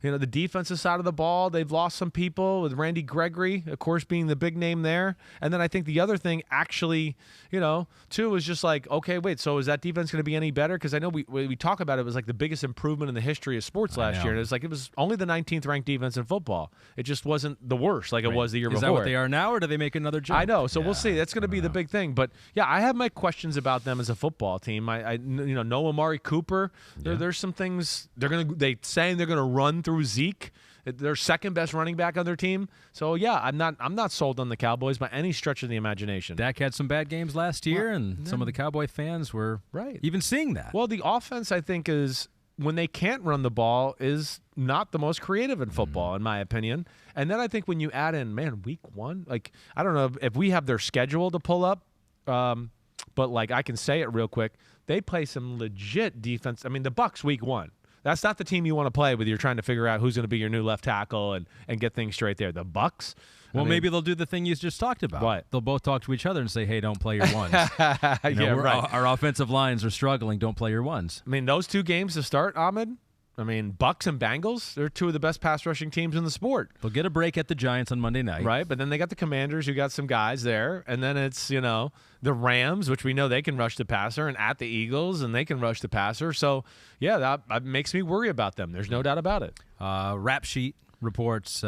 the defensive side of the ball, they've lost some people with Randy Gregory, of course, being the big name there. And then I think the other thing actually, too, is just like, okay, wait, so is that defense going to be any better? Because I know we talk about it was like the biggest improvement in the history of sports last year. And it's like it was only the 19th ranked defense in football. It just wasn't the worst like it was the year before. Is that what they are now, or do they make another jump? I know. So we'll see. That's going to be the big thing. But, yeah, I have my questions about them as a football team. I know Amari Cooper. There's some things they saying they're going to run through Zeke. Their second best running back on their team. So yeah, I'm not sold on the Cowboys by any stretch of the imagination. Dak had some bad games last year, and some of the Cowboy fans were even seeing that. Well, the offense, I think, is when they can't run the ball is not the most creative in football, in my opinion. And then I think when you add in, week 1, like I don't know if we have their schedule to pull up, but like I can say it real quick. They play some legit defense. I mean, the Bucs week 1. That's not the team you want to play with. You're trying to figure out who's going to be your new left tackle and get things straight there. The Bucs. Well, maybe they'll do the thing you just talked about. What? They'll both talk to each other and say, "Hey, don't play your ones." Right. Our offensive lines are struggling. Don't play your ones. I mean, those 2 games to start, Ahmed. I mean, Bucs and Bengals, they're 2 of the best pass rushing teams in the sport. They'll get a break at the Giants on Monday night. Right, but then they got the Commanders, who got some guys there. And then it's, the Rams, which we know they can rush the passer, and at the Eagles, and they can rush the passer. So, yeah, that makes me worry about them. There's no doubt about it. Rap Sheet reports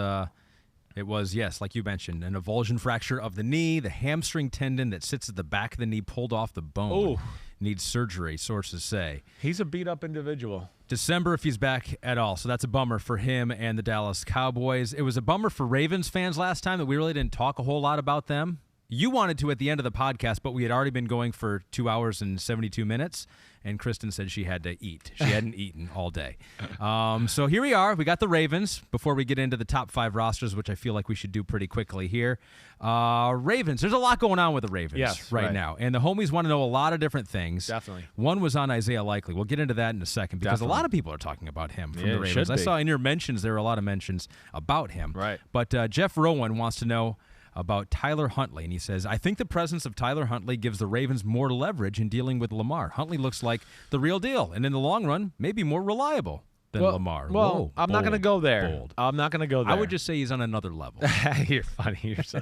it was, yes, like you mentioned, an avulsion fracture of the knee, the hamstring tendon that sits at the back of the knee pulled off the bone. Oh. Needs surgery, sources say. He's a beat-up individual. December if he's back at all. So that's a bummer for him and the Dallas Cowboys. It was a bummer for Ravens fans last time that we really didn't talk a whole lot about them. You wanted to at the end of the podcast, but we had already been going for 2 hours and 72 minutes, and Kristen said she had to eat. She hadn't eaten all day. So here we are. We got the Ravens before we get into the top 5 rosters, which I feel like we should do pretty quickly here. Ravens. There's a lot going on with the Ravens right now, and the homies want to know a lot of different things. Definitely. One was on Isaiah Likely. We'll get into that in a second because a lot of people are talking about him from the Ravens. I saw in your mentions there were a lot of mentions about him. Right. But Jeff Rowan wants to know about Tyler Huntley, and he says, I think the presence of Tyler Huntley gives the Ravens more leverage in dealing with Lamar. Huntley looks like the real deal, and in the long run, maybe more reliable than Lamar. Well, Whoa, I'm not going to go there. Bold. I'm not going to go there. I would just say he's on another level. You're funny. You're so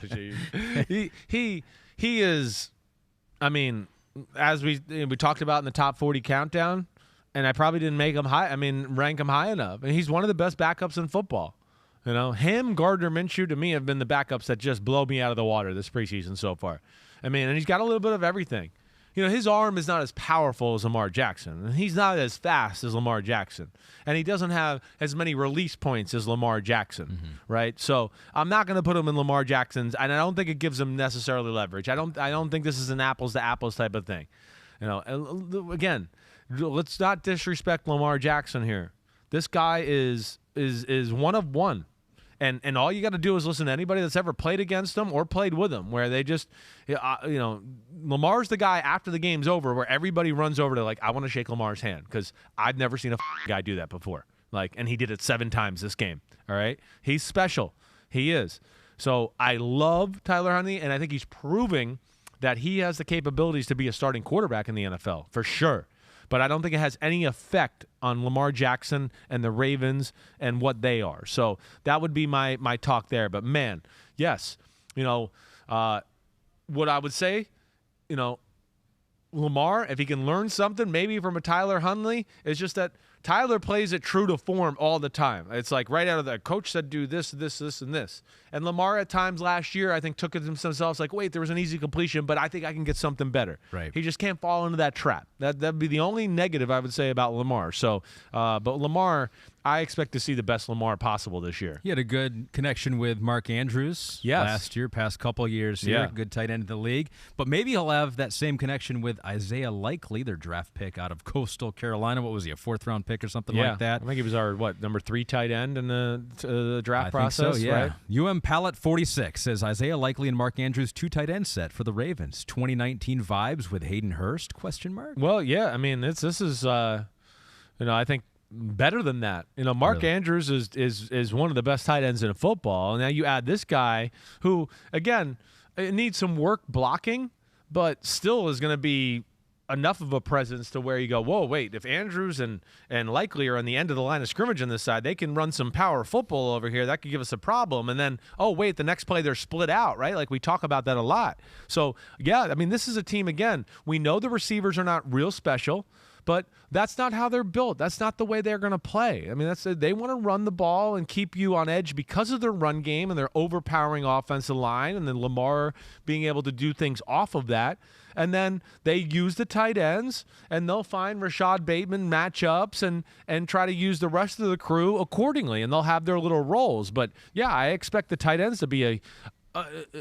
he is, I mean, as we talked about in the top 40 countdown, and I probably didn't rank him high enough, and he's one of the best backups in football. Him, Gardner Minshew, to me, have been the backups that just blow me out of the water this preseason so far. I mean, and he's got a little bit of everything. His arm is not as powerful as Lamar Jackson, and he's not as fast as Lamar Jackson, and he doesn't have as many release points as Lamar Jackson, right? So I'm not going to put him in Lamar Jackson's, and I don't think it gives him necessarily leverage. I don't think this is an apples to apples type of thing. Again, let's not disrespect Lamar Jackson here. This guy is one of one. And all you got to do is listen to anybody that's ever played against him or played with him, where they just, Lamar's the guy after the game's over where everybody runs over to, I want to shake Lamar's hand because I've never seen a guy do that before. And he did it 7 times this game, all right? He's special. He is. So I love Tyler Huntley, and I think he's proving that he has the capabilities to be a starting quarterback in the NFL, for sure. But I don't think it has any effect on Lamar Jackson and the Ravens and what they are. So that would be my talk there. But, man, yes, what I would say, Lamar, if he can learn something maybe from a Tyler Huntley, is just that Tyler plays it true to form all the time. It's like right out of the coach said do this, this, this, and this. And Lamar at times last year, I think, took it themselves like, wait, there was an easy completion, but I think I can get something better. Right. He just can't fall into that trap. That'd be the only negative I would say about Lamar. So, but Lamar, I expect to see the best Lamar possible this year. He had a good connection with Mark Andrews last year, past couple years here. Yeah. Good tight end of the league. But maybe he'll have that same connection with Isaiah Likely, their draft pick out of Coastal Carolina. What was he, a 4th-round pick or something like that? I think he was our, number 3 tight end in the draft process? I think so, yeah. Right? Pallet 46 says Isaiah Likely and Mark Andrews 2 tight end set for the Ravens. 2019 vibes with Hayden Hurst? ? Well, yeah. I mean, this is I think better than that. Mark Andrews is one of the best tight ends in football. And now you add this guy who, again, needs some work blocking, but still is going to be enough of a presence to where you go, whoa, wait, if Andrews and Likely are on the end of the line of scrimmage on this side, they can run some power football over here. That could give us a problem. And then, oh, wait, the next play they're split out, right? Like we talk about that a lot. So, yeah, I mean, this is a team, again, we know the receivers are not real special, but that's not how they're built. That's not the way they're going to play. I mean, they want to run the ball and keep you on edge because of their run game and their overpowering offensive line, and then Lamar being able to do things off of that. And then they use the tight ends, and they'll find Rashad Bateman matchups and try to use the rest of the crew accordingly, and they'll have their little roles. But, yeah, I expect the tight ends to be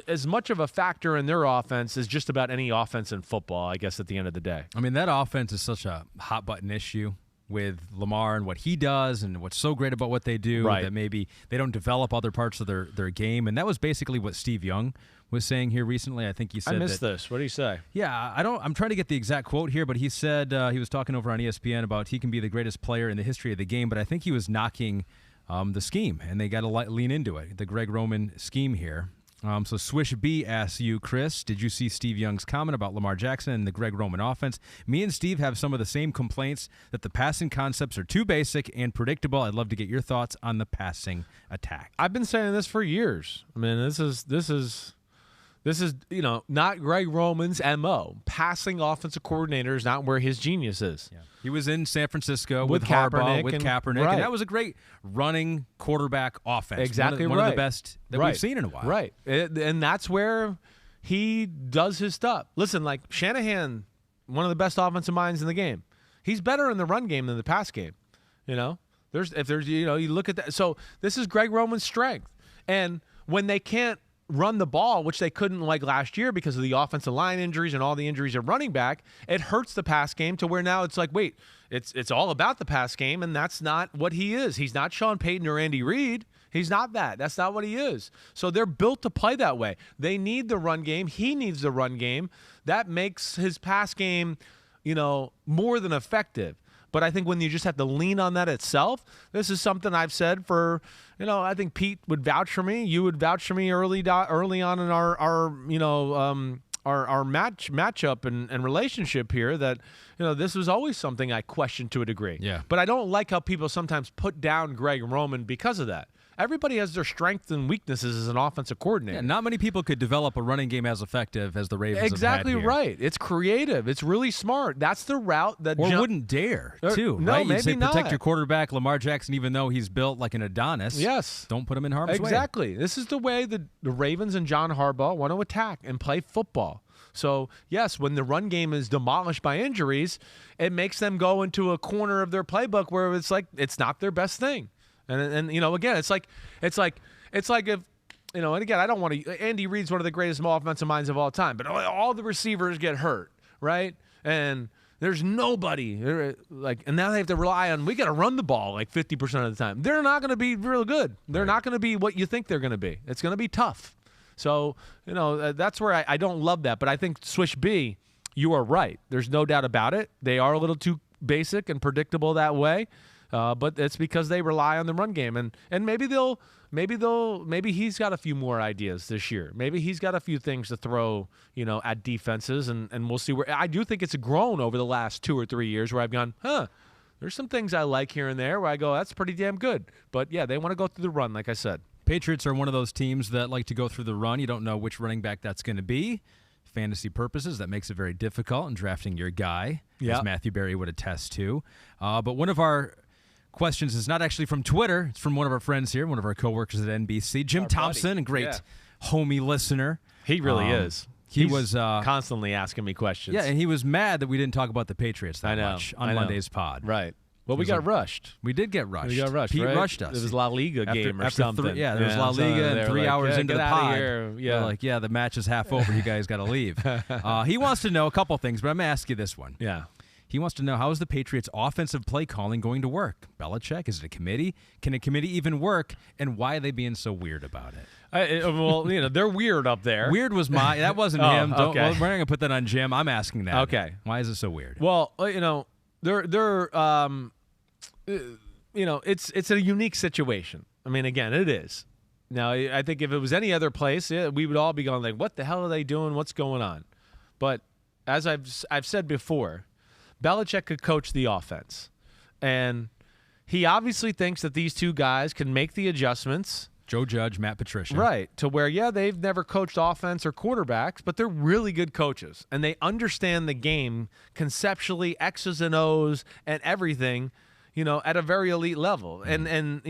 as much of a factor in their offense as just about any offense in football, I guess, at the end of the day. I mean, that offense is such a hot-button issue with Lamar and what he does and what's so great about what they do that maybe they don't develop other parts of their game. And that was basically what Steve Young was saying here recently. I think he said I missed this. What did he say? Yeah, I'm trying to get the exact quote here, but he said he was talking over on ESPN about he can be the greatest player in the history of the game, but I think he was knocking the scheme, and they got to lean into it, the Greg Roman scheme here. So Swish B asks you, Chris, did you see Steve Young's comment about Lamar Jackson and the Greg Roman offense? Me and Steve have some of the same complaints that the passing concepts are too basic and predictable. I'd love to get your thoughts on the passing attack. I've been saying this for years. I mean, this is not Greg Roman's MO. Passing offensive coordinator is not where his genius is. Yeah. He was in San Francisco with Harbaugh, with Kaepernick, right. And that was a great running quarterback offense. Exactly one of the best that we've seen in a while. Right, and that's where he does his stuff. Listen, like Shanahan, one of the best offensive minds in the game. He's better in the run game than the pass game. You look at that. So this is Greg Roman's strength. And when they can't run the ball, which they couldn't like last year because of the offensive line injuries and all the injuries at running back, it hurts the pass game to where now it's like, wait, it's all about the pass game, and that's not what he is. He's not Sean Payton or Andy Reid. He's not that. That's not what he is. So they're built to play that way. They need the run game. He needs the run game. That makes his pass game, more than effective. But I think when you just have to lean on that itself, this is something I've said for, I think Pete would vouch for me. You would vouch for me early on in our matchup and relationship here that, this was always something I questioned to a degree. Yeah. But I don't like how people sometimes put down Greg Roman because of that. Everybody has their strengths and weaknesses as an offensive coordinator. Yeah, not many people could develop a running game as effective as the Ravens exactly have had here. Right. It's creative. It's really smart. That's the route that wouldn't dare, too. No, right? maybe You'd say not. Protect your quarterback, Lamar Jackson, even though he's built like an Adonis. Yes. Don't put him in harm's way. Exactly. This is the way the Ravens and John Harbaugh want to attack and play football. So, yes, when the run game is demolished by injuries, it makes them go into a corner of their playbook where it's like it's not their best thing. And again, it's like if, and again, I don't want to, Andy Reid's one of the greatest offensive minds of all time, but all the receivers get hurt, right? And there's nobody, and now they have to rely on, we got to run the ball like 50% of the time. They're not going to be real good. They're not going to be what you think they're going to be. It's going to be tough. So, that's where I don't love that. But I think Swish B, you are right. There's no doubt about it. They are a little too basic and predictable that way. But it's because they rely on the run game, and maybe he's got a few more ideas this year. Maybe he's got a few things to throw, at defenses, and we'll see where. I do think it's grown over the last 2 or 3 years where I've gone, there's some things I like here and there where I go, that's pretty damn good. But yeah, they want to go through the run, like I said. Patriots are one of those teams that like to go through the run. You don't know which running back that's going to be. Fantasy purposes, that makes it very difficult in drafting your guy, as Matthew Berry would attest to. But one of our questions is not actually from Twitter. It's from one of our friends here, one of our coworkers at NBC, Jim Thompson, a great homie listener. He really is. He was constantly asking me questions. Yeah, and he was mad that we didn't talk about the Patriots that much on Monday's pod. Right. Well, we got rushed. We did get rushed. We got rushed. Pete right? rushed us. It was La Liga game or something. There was La Liga, and 3 hours into the pod. Yeah. The match is half over. You guys got to leave. He wants to know a couple things, but I'm going to ask you this one. Yeah. He wants to know, how is the Patriots' offensive play calling going to work? Belichick? Is it a committee? Can a committee even work? And why are they being so weird about it? They're weird up there. Weird was that wasn't him. Okay. We're not going to put that on Jim. I'm asking that. Okay. Why is it so weird? Well, they're it's a unique situation. I mean, again, it is. Now, I think if it was any other place, we would all be going like, what the hell are they doing? What's going on? But as I've said before, Belichick could coach the offense. And he obviously thinks that these two guys can make the adjustments. Joe Judge, Matt Patricia. Right, to where, yeah, they've never coached offense or quarterbacks, but they're really good coaches. And they understand the game conceptually, X's and O's and everything, at a very elite level. And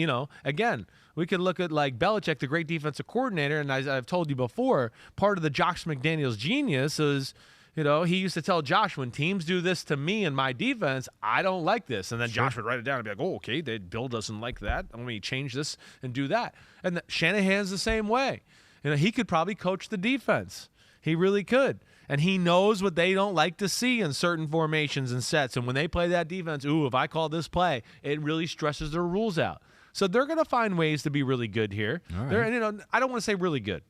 again, we could look at like Belichick, the great defensive coordinator, and as I've told you before, part of the Josh McDaniels genius is, he used to tell Josh, when teams do this to me and my defense, I don't like this. And then Josh would write it down and be like, oh, okay, Bill doesn't like that. Let me change this and do that. And Shanahan's the same way. He could probably coach the defense. He really could. And he knows what they don't like to see in certain formations and sets. And when they play that defense, if I call this play, it really stresses their rules out. So they're going to find ways to be really good here. All right. I don't want to say really good.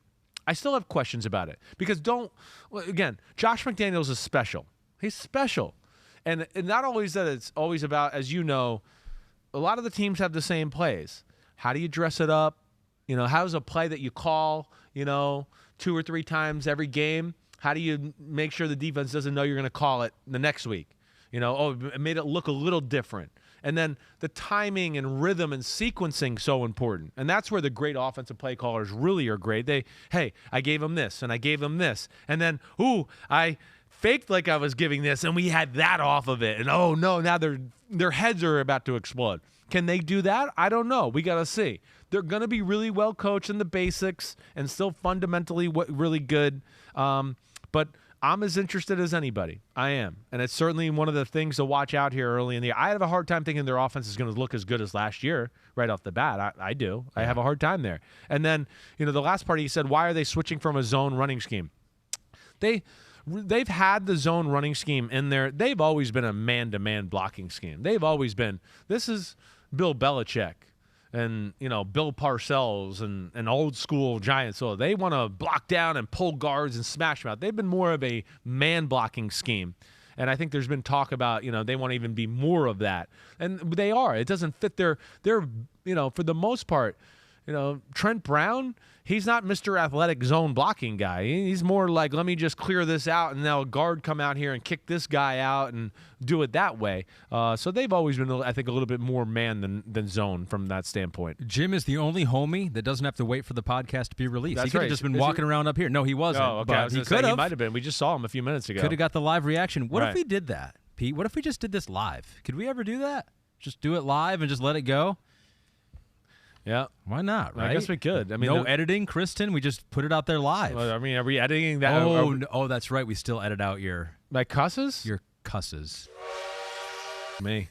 I still have questions about it because Josh McDaniels is special. He's special. And not always that it's always about, as you know, a lot of the teams have the same plays. How do you dress it up? How's a play that you call, 2 or 3 times every game? How do you make sure the defense doesn't know you're going to call it the next week? It made it look a little different. And then the timing and rhythm and sequencing so important. And that's where the great offensive play callers really are great. I gave him this and I gave him this. And then, I faked like I was giving this and we had that off of it. And oh no, now their heads are about to explode. Can they do that? I don't know. We got to see. They're going to be really well coached in the basics and still fundamentally really good. But I'm as interested as anybody. I am. And it's certainly one of the things to watch out here early in the year. I have a hard time thinking their offense is going to look as good as last year right off the bat. I do. I have a hard time there. And then, the last part he said, why are they switching from a zone running scheme? They've had the zone running scheme in there. They've always been a man-to-man blocking scheme. They've always been. This is Bill Belichick and Bill Parcells and old school Giants. So they want to block down and pull guards and smash them out. They've been more of a man blocking scheme. And I think there's been talk about, they want to even be more of that. And they are. It doesn't fit their for the most part, Trent Brown, he's not Mr. Athletic zone blocking guy. He's more like, let me just clear this out and now a guard come out here and kick this guy out and do it that way. So they've always been, I think, a little bit more man than zone from that standpoint. Jim is the only homie that doesn't have to wait for the podcast to be released. That's he could have just been walking around up here. No, he wasn't. Oh, okay. But he could have. He might have been. We just saw him a few minutes ago. Could have got the live reaction. What if we did that, Pete? What if we just did this live? Could we ever do that? Just do it live and just let it go? Yeah. Why not, right? I guess we could. No editing, Kristen. We just put it out there live. Well, are we editing that? Oh, that's right. We still edit out my cusses? Your cusses. Me.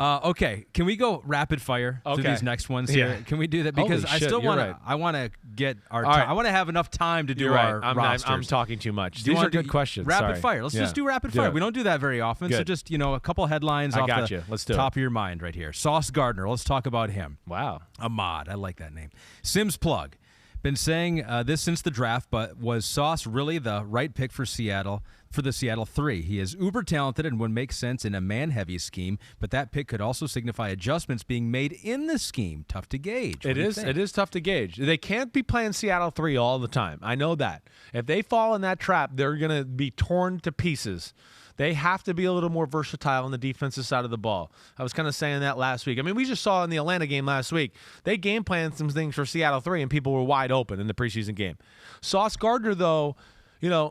Okay. Can we go rapid fire through these next ones here? Yeah. Can we do that? Because I still want to. I want to get our time. I want to have enough time to do our rosters. I'm talking too much. These are good questions. Rapid fire. Let's just do rapid fire. We don't do that very often. Good. So just a couple headlines off the top of your mind right here. Sauce Gardner. Let's talk about him. Wow. Ahmed. I like that name. SIMMS plug. Been saying this since the draft, but was Sauce really the right pick for Seattle, for the Seattle 3? He is uber talented and would make sense in a man-heavy scheme, but that pick could also signify adjustments being made in the scheme. Tough to gauge. It is tough to gauge. They can't be playing Seattle 3 all the time. I know that. If they fall in that trap, they're going to be torn to pieces. They have to be a little more versatile on the defensive side of the ball. I was kind of saying that last week. I mean, we just saw in the Atlanta game last week, they game planned some things for Seattle 3, and people were wide open in the preseason game. Sauce Gardner, though,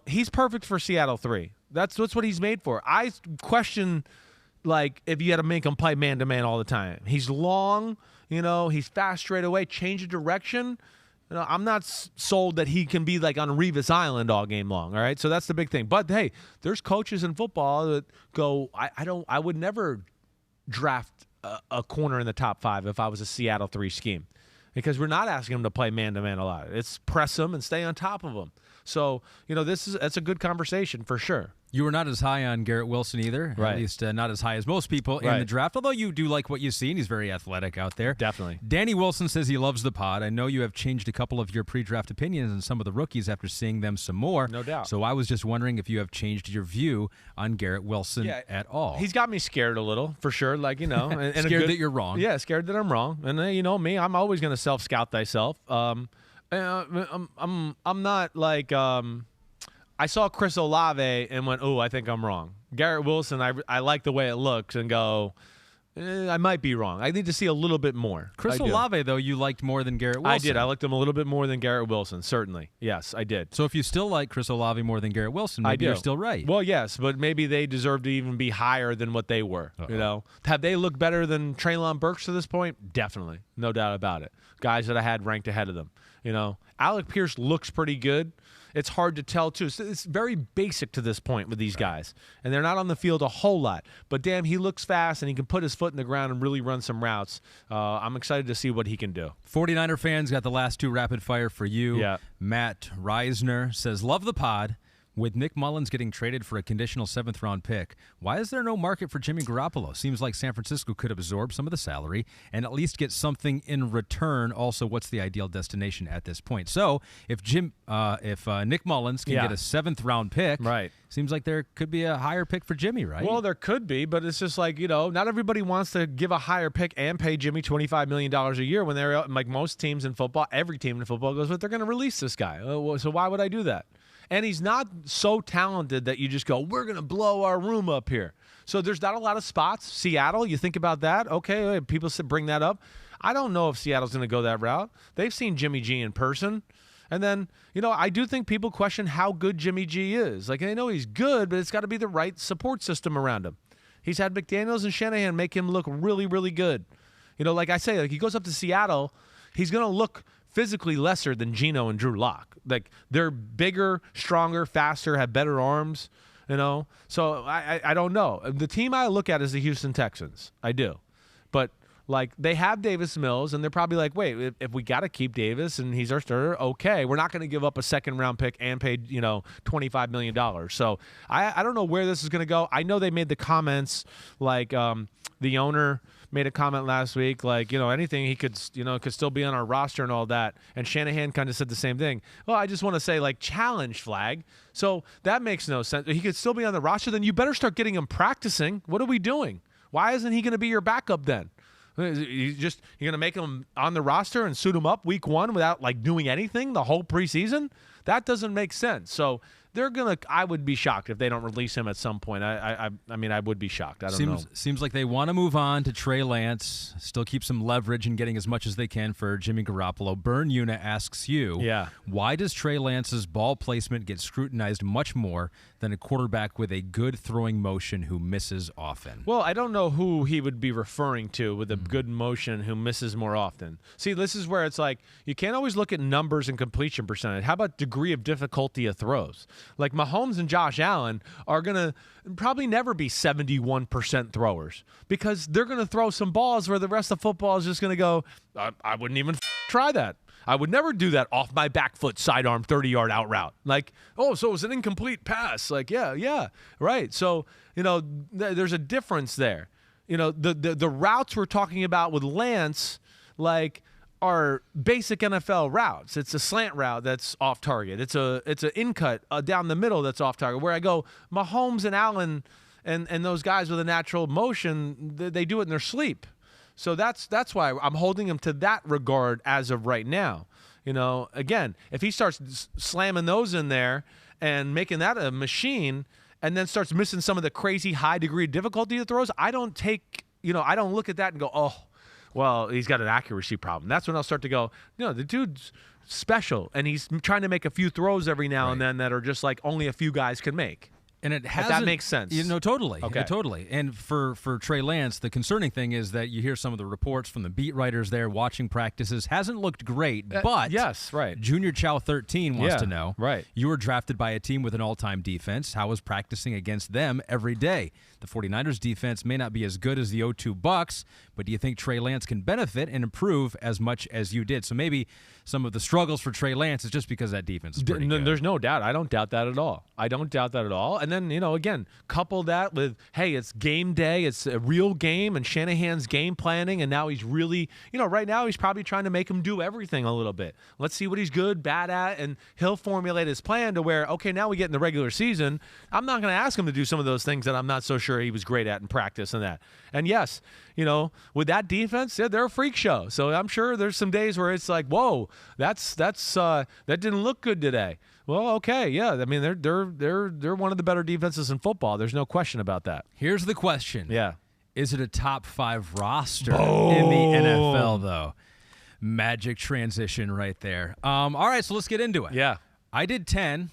he's perfect for Seattle 3. That's what he's made for. I question, if you had to make him play man-to-man all the time. He's long, he's fast straight away, change of direction. I'm not sold that he can be on Revis Island all game long. All right, so that's the big thing. But hey, there's coaches in football that go, I would never draft a corner in the top 5 if I was a Seattle 3 scheme, because we're not asking him to play man-to-man a lot. It's press him and stay on top of him. So that's a good conversation for sure. You were not as high on Garrett Wilson either, right. At least not as high as most people in the draft, although you do like what you see, and he's very athletic out there. Definitely. Danny Wilson says he loves the pod. I know you have changed a couple of your pre-draft opinions on some of the rookies after seeing them some more. No doubt. So I was just wondering if you have changed your view on Garrett Wilson at all. He's got me scared a little, for sure, and scared that you're wrong. Yeah, scared that I'm wrong. And me, I'm always going to self-scout thyself. I'm not I saw Chris Olave and went, oh, I think I'm wrong. Garrett Wilson, I like the way it looks and go, I might be wrong. I need to see a little bit more. Chris Olave, though, you liked more than Garrett Wilson. I did. I liked him a little bit more than Garrett Wilson, certainly. Yes, I did. So if you still like Chris Olave more than Garrett Wilson, maybe you're still right. Well, yes, but maybe they deserve to even be higher than what they were. You know, have they looked better than Treylon Burks to this point? Definitely, no doubt about it. Guys that I had ranked ahead of them. You know, Alec Pierce looks pretty good. It's hard to tell, too. It's very basic to this point with these guys. And they're not on the field a whole lot. But, damn, he looks fast, and he can put his foot in the ground and really run some routes. I'm excited to see what he can do. 49er fans got the last two rapid fire for you. Yeah. Matt Reisner says, love the pod. With Nick Mullins getting traded for a conditional 7th-round pick, why is there no market for Jimmy Garoppolo? Seems like San Francisco could absorb some of the salary and at least get something in return. Also, what's the ideal destination at this point? So, if Nick Mullins can get a 7th-round pick, right, seems like there could be a higher pick for Jimmy, right? Well, there could be, but it's just like, you know, not everybody wants to give a higher pick and pay Jimmy $25 million a year when they're like most teams in football. Every team in football goes, but they're going to release this guy. So why would I do that? And he's not so talented that you just go, we're going to blow our room up here. So there's not a lot of spots. Seattle, you think about that. Okay, people bring that up. I don't know if Seattle's going to go that route. They've seen Jimmy G in person. And then, you know, I do think people question how good Jimmy G is. Like, they know he's good, but it's got to be the right support system around him. He's had McDaniels and Shanahan make him look really, really good. You know, like I say, like he goes up to Seattle, he's going to look physically lesser than Geno and Drew Lock. Like, they're bigger, stronger, faster, have better arms, you know. So I don't know. The team I look at is the Houston Texans. I do. But, like, they have Davis Mills, and they're probably like, wait, if we got to keep Davis and he's our starter, okay. We're not going to give up a 2nd-round pick and pay, you know, $25 million. So I don't know where this is going to go. I know they made the comments, like the owner made a comment last week, like, you know, anything he could, you know, could still be on our roster and all that. And Shanahan kind of said the same thing. Well, I just want to say, like, challenge flag. So that makes no sense. He could still be on the roster. Then you better start getting him practicing. What are we doing? Why isn't he going to be your backup then? You're going to make him on the roster and suit him up week 1 without, like, doing anything the whole preseason? That doesn't make sense. So they're going to – I would be shocked if they don't release him at some point. I mean, I would be shocked. I don't know. Seems like they want to move on to Trey Lance, still keep some leverage in getting as much as they can for Jimmy Garoppolo. Burn Una asks you, why does Trey Lance's ball placement get scrutinized much more than a quarterback with a good throwing motion who misses often? Well, I don't know who he would be referring to with a good motion who misses more often. See, this is where it's like you can't always look at numbers and completion percentage. How about degree of difficulty of throws? Like Mahomes and Josh Allen are going to probably never be 71% throwers because they're going to throw some balls where the rest of football is just going to go, I wouldn't even try that. I would never do that off my back foot sidearm 30-yard out route. Like, oh, so it was an incomplete pass. Like, yeah, right. So, you know, there's a difference there. You know, the routes we're talking about with Lance, like, are basic NFL routes. It's a slant route that's off target. It's an in cut down the middle that's off target. Where I go, Mahomes and Allen and those guys with a natural motion, they do it in their sleep. So that's why I'm holding him to that regard as of right now. You know, again, if he starts slamming those in there and making that a machine and then starts missing some of the crazy high degree of difficulty of throws, I don't look at that and go, oh, well, he's got an accuracy problem. That's when I'll start to go, you know, the dude's special, and he's trying to make a few throws every now and then that are just like only a few guys can make. And it hasn't, that makes sense. You know, totally. Okay. Totally. And for Trey Lance, the concerning thing is that you hear some of the reports from the beat writers there watching practices. Hasn't looked great, but yes, right. Junior Chow 13 wants to know. Right. You were drafted by a team with an all-time defense. How is practicing against them every day? The 49ers defense may not be as good as the 0-2 Bucks, but do you think Trey Lance can benefit and improve as much as you did? So maybe some of the struggles for Trey Lance is just because that defense is pretty good. There's no doubt. I don't doubt that at all. And then, you know, again, couple that with, hey, it's game day. It's a real game, and Shanahan's game planning, and now he's really, you know, right now he's probably trying to make him do everything a little bit. Let's see what he's good, bad at, and he'll formulate his plan to where, okay, now we get in the regular season. I'm not going to ask him to do some of those things that I'm not so sure he was great at in practice and that. And yes, with that defense, yeah, they're a freak show. So I'm sure there's some days where it's like, whoa, that didn't look good today. Well, okay, yeah. I mean, they're one of the better defenses in football. There's no question about that. Here's the question. Yeah. Is it a top 5 roster in the NFL, though? Magic transition right there. All right, so let's get into it. Yeah. I did 10.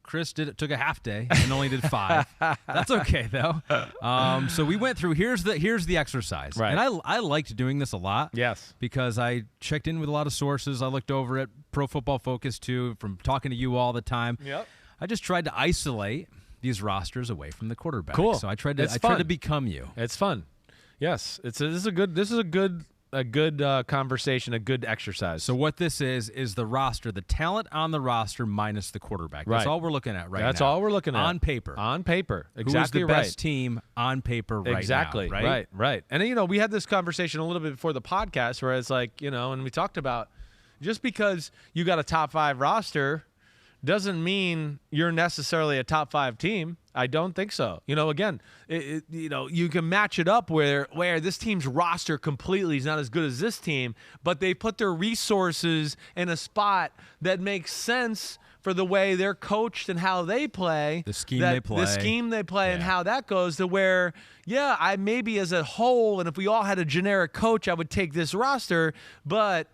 Chris took a half day and only did 5. That's okay, though. So we went through. Here's the exercise. Right. And I liked doing this a lot. Yes. Because I checked in with a lot of sources. I looked over at Pro Football Focus, too, from talking to you all the time. Yep. I just tried to isolate these rosters away from the quarterback. Cool. So I tried to become you. It's fun. Yes. This is a good conversation, a good exercise. So what this is the roster, the talent on the roster minus the quarterback. That's Right. all we're looking at right now. That's all we're looking at. On paper. On paper. Who's Exactly the right. best team on paper right Exactly. now, Right. And, we had this conversation a little bit before the podcast where it's like, and we talked about just because you got a top 5 roster doesn't mean you're necessarily a top 5 team. I don't think so. Again, you can match it up where this team's roster completely is not as good as this team, but they put their resources in a spot that makes sense for the way they're coached and how they play. The scheme they play. And how that goes to where, I maybe as a whole, and if we all had a generic coach, I would take this roster, but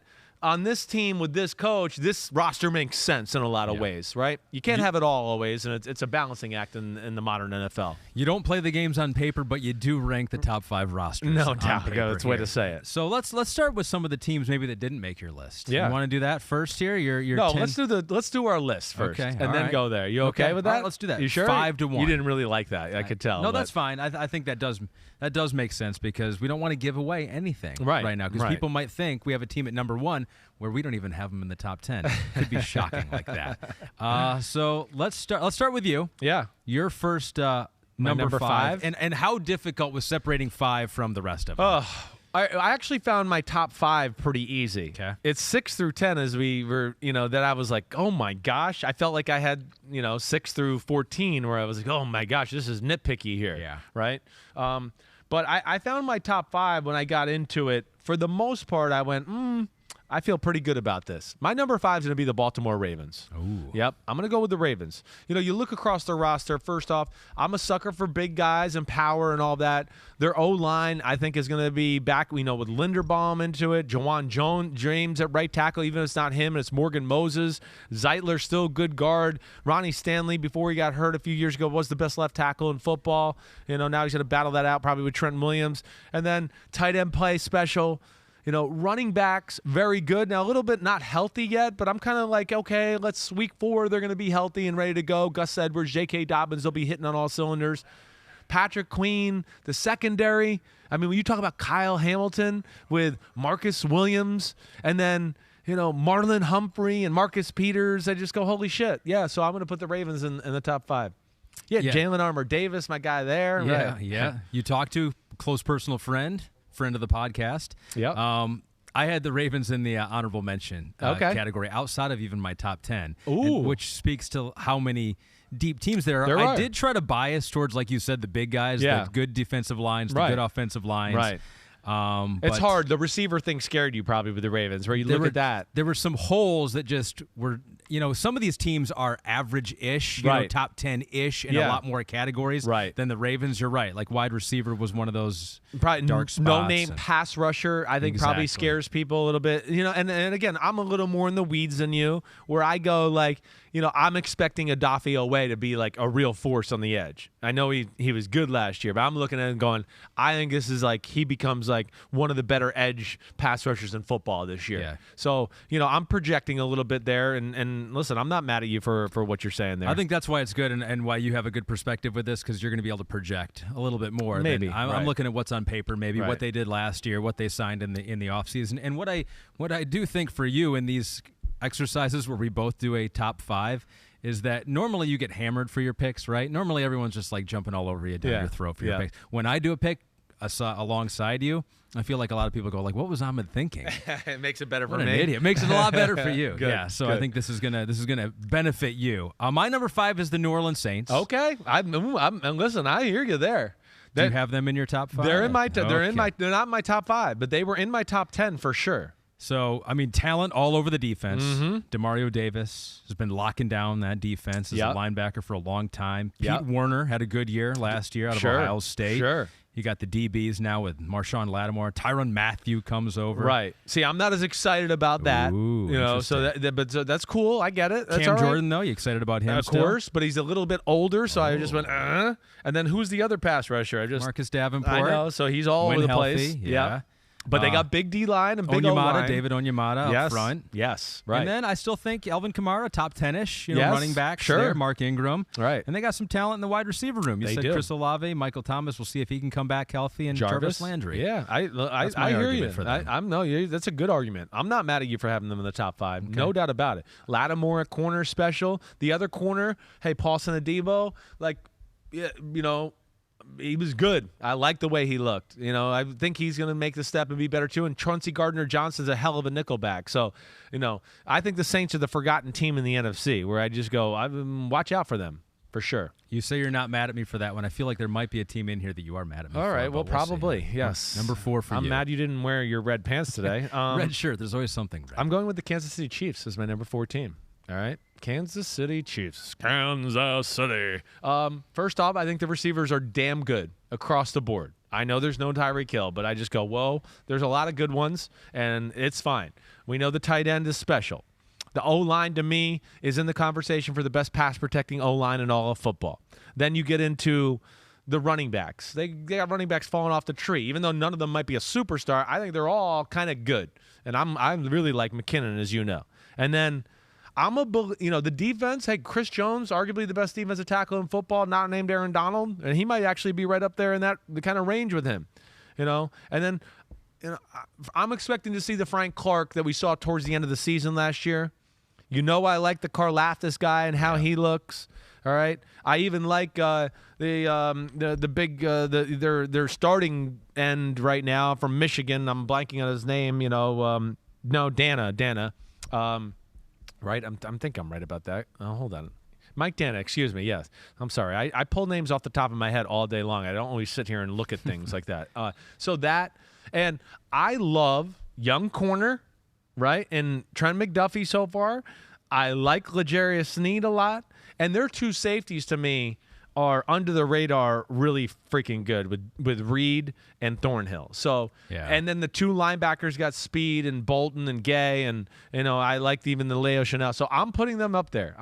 on this team with this coach, this roster makes sense in a lot of ways, right? You can't have it all always, and it's a balancing act in the modern NFL. You don't play the games on paper, but you do rank the top 5 rosters. No on doubt. paper That's the way here. to say it. So let's start with some of the teams maybe that didn't make your list. Yeah. You want to do that first here? No, 10? let's do our list first, Okay, and all then right. go there. You okay with that? All right, let's do that. You sure? 5-1. You didn't really like that. I could tell. No, but- that's fine. I think that does make sense because we don't want to give away anything right now because people might think we have a team at number 1 where we don't even have them in the top 10. Could be shocking like that. So let's start with you. Yeah. Your first number 5. And how difficult was separating 5 from the rest of them? I actually found my top 5 pretty easy. Okay. It's 6 through 10 as we were, that I was like, oh my gosh. I felt like I had, 6 through 14 where I was like, oh my gosh, this is nitpicky here. Yeah. Right? But I found my top 5 when I got into it. For the most part, I went, I feel pretty good about this. My number 5 is going to be the Baltimore Ravens. Ooh. Yep, I'm going to go with the Ravens. You look across the roster, first off, I'm a sucker for big guys and power and all that. Their O-line, I think, is going to be back, with Linderbaum into it, Jawan James at right tackle, even if it's not him, and it's Morgan Moses. Zeitler, still good guard. Ronnie Stanley, before he got hurt a few years ago, was the best left tackle in football. Now he's going to battle that out probably with Trent Williams. And then tight end play special. Running backs, very good. Now, a little bit not healthy yet, but I'm kind of like, okay, week 4, they're going to be healthy and ready to go. Gus Edwards, J.K. Dobbins, they'll be hitting on all cylinders. Patrick Queen, the secondary. I mean, when you talk about Kyle Hamilton with Marcus Williams and then, Marlon Humphrey and Marcus Peters, I just go, holy shit. Yeah, so I'm going to put the Ravens in the top 5. Yeah. Jalen Armour-Davis, my guy there. Yeah, right. yeah. You talked to close personal friend of the podcast. Yep. I had the Ravens in the honorable mention category outside of even my top 10, which speaks to how many deep teams there are. I did try to bias towards, like you said, the big guys, the good defensive lines, the good offensive lines. Right. It's hard. The receiver thing scared you probably with the Ravens, where you look at that. There were some holes that just were, some of these teams are average-ish, top 10-ish in a lot more categories than the Ravens. You're right. Like wide receiver was one of those probably dark spots. No-name pass rusher, I think probably scares people a little bit. And again, I'm a little more in the weeds than you, where I go like, I'm expecting Odafe Oweh to be like a real force on the edge. I know he was good last year, but I'm looking at him going, I think this is like he becomes like one of the better edge pass rushers in football this year. Yeah. So, I'm projecting a little bit there. And listen, I'm not mad at you for what you're saying there. I think that's why it's good and why you have a good perspective with this, because you're going to be able to project a little bit more. Maybe. I'm looking at what's on paper, maybe what they did last year, what they signed in the offseason. And what I do think for you in these exercises where we both do a top 5 is that normally you get hammered for your picks, right? Normally everyone's just like jumping all over you down your throat for your picks. When I do a pick alongside you, I feel like a lot of people go like, what was Ahmed thinking? It makes it better for what me. An idiot. It makes it a lot better for you. Good, yeah, so good. I think this is gonna benefit you. My number 5 is the New Orleans Saints. Okay. Listen, I hear you there. Do you have them in your top 5? They're in my. Okay. They're not in my top 5, but they were in my top 10 for sure. So, I mean, talent all over the defense. Mm-hmm. Demario Davis has been locking down that defense as a linebacker for a long time. Pete Werner had a good year last year out of Ohio State. Sure. You got the DBs now with Marshawn Lattimore. Tyrann Mathieu comes over. Right. See, I'm not as excited about that. Ooh, so that's cool. I get it. That's Cam all right. Jordan, though, you excited about him? Of course, but he's a little bit older, so I just went, And then who's the other pass rusher? Marcus Davenport. I know, so he's all over the place. Yeah. But they got big D line and big O line. David Onyemata up front. Yes, right. And then I still think Alvin Kamara, top 10-ish, running backs there. Mark Ingram. Right. And they got some talent in the wide receiver room. You said Chris Olave, Michael Thomas. We'll see if he can come back healthy, and Jarvis Landry. Yeah, I hear you. That's a good argument. I'm not mad at you for having them in the top 5. Okay. No doubt about it. Lattimore at corner special. The other corner, hey, Paulson Adebo, he was good. I like the way he looked. I think he's going to make the step and be better too. And Chauncey Gardner-Johnson's a hell of a nickelback. So, I think the Saints are the forgotten team in the NFC where I just go, watch out for them for sure. You say you're not mad at me for that one. I feel like there might be a team in here that you are mad at me for. All right, well, probably, yes. Number 4 for you. I'm mad you didn't wear your red pants today. Red shirt. There's always something red. I'm going with the Kansas City Chiefs as my number 4 team. All right. Kansas City Chiefs. Kansas City. First off, I think the receivers are damn good across the board. I know there's no Tyreek Hill, but I just go, whoa, there's a lot of good ones, and it's fine. We know the tight end is special. The O-line, to me, is in the conversation for the best pass-protecting O-line in all of football. Then you get into the running backs. They got running backs falling off the tree. Even though none of them might be a superstar, I think they're all kind of good. And I really like McKinnon, as you know. And then the defense, hey, Chris Jones, arguably the best defensive tackle in football, not named Aaron Donald, and he might actually be right up there in the kind of range with him, And then, I'm expecting to see the Frank Clark that we saw towards the end of the season last year. I like the Karlaftis guy and how he looks. All right, I even like their starting end right now from Michigan. I'm blanking on his name. Dana. Right, I think I'm right about that. Oh, hold on. Mike Dana, excuse me, yes. I'm sorry. I pull names off the top of my head all day long. I don't always sit here and look at things like that. And I love young corner, right, and Trent McDuffie so far. I like L'Jarius Sneed a lot. And their 2 safeties to me are under the radar really freaking good with Reed and Thornhill. So, and then the 2 linebackers got speed and Bolton and Gay, and I liked even the Leo Chanel. So I'm putting them up there.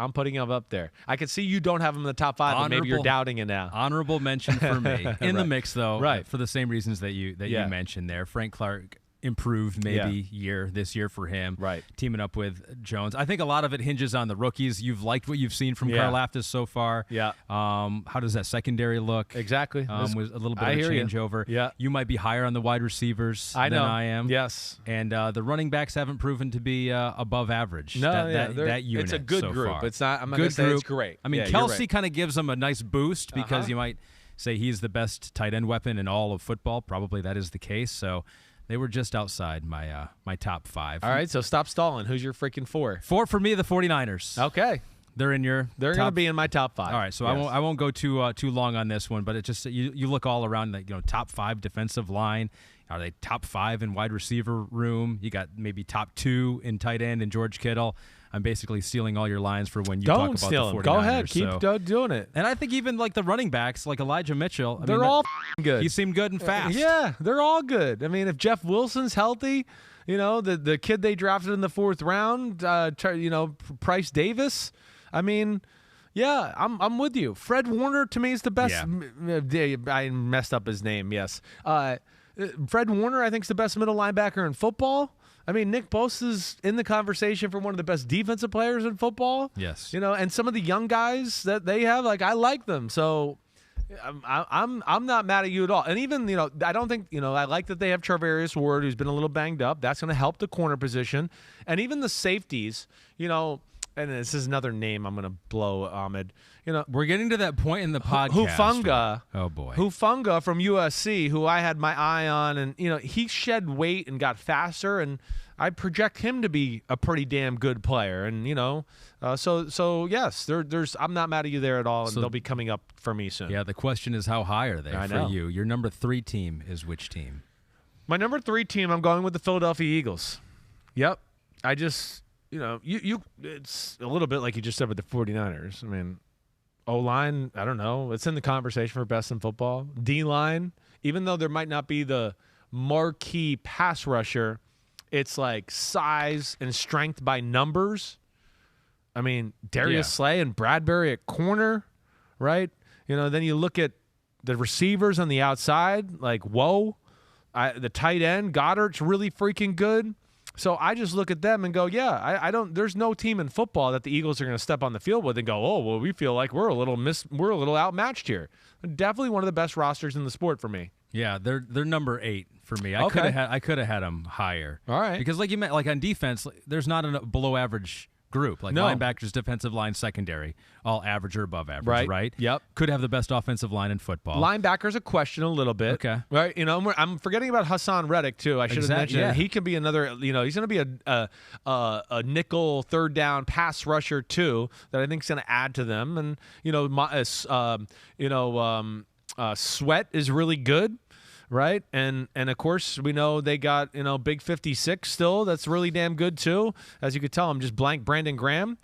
I can see you don't have them in the top 5, but maybe you're doubting it now. Honorable mention for me in the mix, though, right? For the same reasons that you mentioned there. Frank Clark improved this year for him, right? Teaming up with Jones. I think a lot of it hinges on the rookies. You've liked what you've seen from Karlaftis so far. Yeah. How does that secondary look? Exactly. With a little bit of a changeover. Yeah. You might be higher on the wide receivers than I am. Yes. And the running backs haven't proven to be above average. No, that unit. It's a good so group. Far. It's not. I'm not going to say it's great. I mean, Kelsey kind of gives them a nice boost because you might say he's the best tight end weapon in all of football. Probably that is the case. So. They were just outside my top 5. All right, so stop stalling. Who's your freaking 4? 4 for me, the 49ers. Okay. They're in your They're going to be in my top 5. All right, so I won't go too long on this one, but it just you look all around top 5 defensive line. Are they top 5 in wide receiver room? You got maybe top 2 in tight end and George Kittle. I'm basically stealing all your lines for when you talk about the 49ers. Go ahead. Keep doing it. And I think even like the running backs, like Elijah Mitchell. They're all good. He seemed good and fast. Yeah, they're all good. I mean, if Jeff Wilson's healthy, the kid they drafted in the 4th round, Price Davis, I mean, yeah, I'm with you. Fred Warner, to me, is the best. Yeah. I messed up his name, yes. Fred Warner, I think, is the best middle linebacker in football. I mean, Nick Bosa's in the conversation for one of the best defensive players in football. Yes. And some of the young guys that they have, I like them. So I'm not mad at you at all. And even, I don't think, I like that they have Charvarius Ward, who's been a little banged up. That's going to help the corner position. And even the safeties, and this is another name I'm going to blow, Ahmed. We're getting to that point in the podcast. Hufanga. Oh, boy. Hufanga from USC, who I had my eye on. And, he shed weight and got faster. And, I project him to be a pretty damn good player, and so yes, there's I'm not mad at you there at all, and they'll be coming up for me soon. Yeah, the question is how high are they I for know. you? Your number 3 team is which team? My number 3 team, I'm going with the Philadelphia Eagles. Yep, I just you it's a little bit like you just said with the 49ers. I mean, O-line, I don't know, it's in the conversation for best in football. D-line, even though there might not be the marquee pass rusher, it's like size and strength by numbers. I mean, Darius Slay and Bradbury at corner, right? Then you look at the receivers on the outside, like, whoa. The tight end, Goddard's really freaking good. So I just look at them and go, I don't. There's no team in football that the Eagles are going to step on the field with and go, oh, well, we feel like we're a little outmatched here. Definitely one of the best rosters in the sport for me. Yeah, they're number 8 for me. I could have had them higher. All right, because like you meant, like on defense, there's not a below average group. Like linebackers, defensive line, secondary, all average or above average, right? Yep. Could have the best offensive line in football. Linebackers a question a little bit. Okay. Right. I'm forgetting about Hassan Reddick too. I should have mentioned that. He can be another. He's going to be a nickel third down pass rusher too that I think is going to add to them. And Sweat is really good. Right, and of course we know they got Big 56 still. That's really damn good too. As you could tell, I'm just blank. Brandon Graham,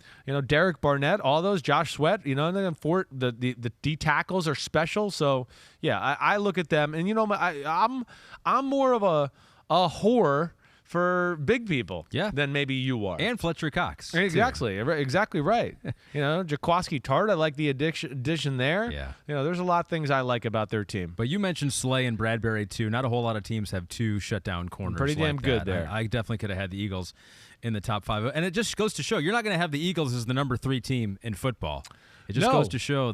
Derek Barnett, all those. Josh Sweat, and then the D tackles are special. So yeah, I look at them, and I'm more of a whore for big people than maybe you are. And Fletcher Cox. Exactly right. Jaquaski Tart, I like the addition there. Yeah. There's a lot of things I like about their team. But you mentioned Slay and Bradbury too. Not a whole lot of teams have 2 shutdown corners. Pretty damn like good that. there. I definitely could have had the Eagles in the top 5. And it just goes to show you're not going to have the Eagles as the number 3 team in football. It just goes to show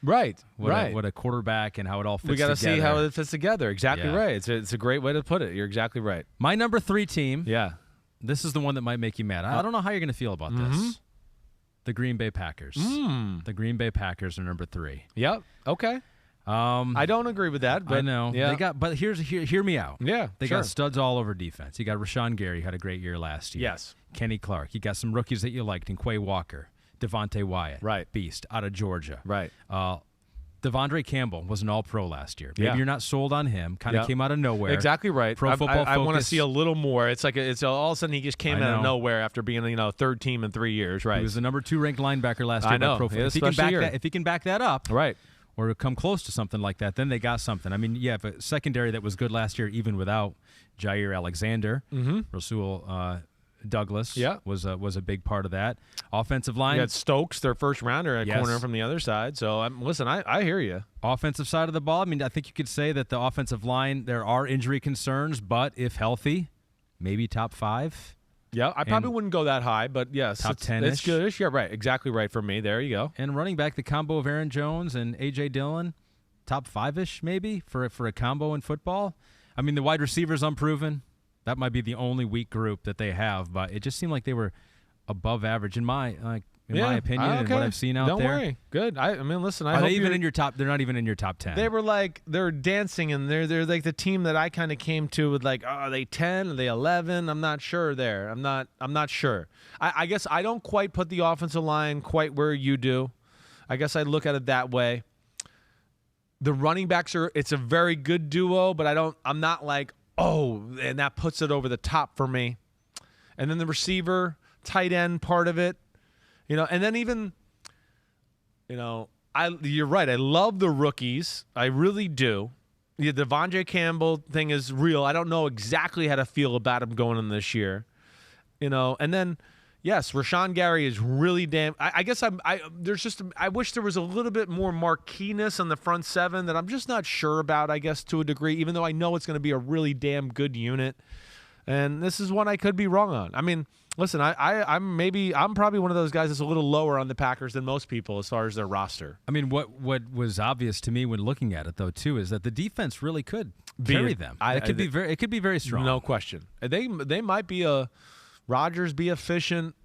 what a quarterback and how it all fits together. We got to see how it fits together. Exactly right. It's a great way to put it. You're exactly right. My number 3 team. Yeah. This is the one that might make you mad. I don't know how you're going to feel about this. The Green Bay Packers. The Green Bay Packers are number 3. Yep. Okay. I don't agree with that, but I know. Yeah. But hear me out. Yeah. They got studs all over defense. You got Rashawn Gary, had a great year last year. Yes. Kenny Clark. You got some rookies that you liked in Quay Walker, Devontae Wyatt. Right. Beast out of Georgia. Right. Devondre Campbell was an all-pro last year. Maybe you're not sold on him. Kind of came out of nowhere. Exactly right. Pro Football I want to Focus. see a little more. It's like it's all of a sudden he just came out of nowhere after being third team in 3 years. Right. He was the number 2 ranked linebacker last year. I know. By Pro Football. If he can back that up, right, or come close to something like that, then they got something. I mean, if a secondary that was good last year, even without Jair Alexander, Rasul Douglas was a big part of that. Offensive line. You got Stokes, their first rounder at corner from the other side. So, listen, I hear you. Offensive side of the ball, I mean, I think you could say that the offensive line, there are injury concerns, but if healthy, maybe top 5. Yeah, I probably wouldn't go that high, but yes. Top 10-ish. It's good-ish. Yeah, right. Exactly right for me. There you go. And running back, the combo of Aaron Jones and A.J. Dillon, top 5-ish maybe for a combo in football. I mean, the wide receivers unproven. That might be the only weak group that they have, but it just seemed like they were above average in my opinion and what I've seen out there. Don't worry. Good. I mean, listen, I Are hope they even in your top? They're not even in your top 10. They're dancing, and they're like the team that I kind of came to with are they 10? Are they 11? I'm not sure there. I'm not sure. I guess I don't quite put the offensive line quite where you do. I guess I look at it that way. The running backs it's a very good duo, but I'm not like, and that puts it over the top for me. And then the receiver, tight end part of it, and then even, you're right. I love the rookies. I really do. The Devondre Campbell thing is real. I don't know exactly how to feel about him going in this year, and then, yes, Rashawn Gary is really damn. I guess I wish there was a little bit more marqueeness on the front 7 that I'm just not sure about. I guess to a degree, even though I know it's going to be a really damn good unit, and this is one I could be wrong on. I mean, listen, I'm probably one of those guys that's a little lower on the Packers than most people as far as their roster. I mean, what was obvious to me when looking at it though too is that the defense really could carry them. It could be very strong. No question. They might be Rodgers be efficient.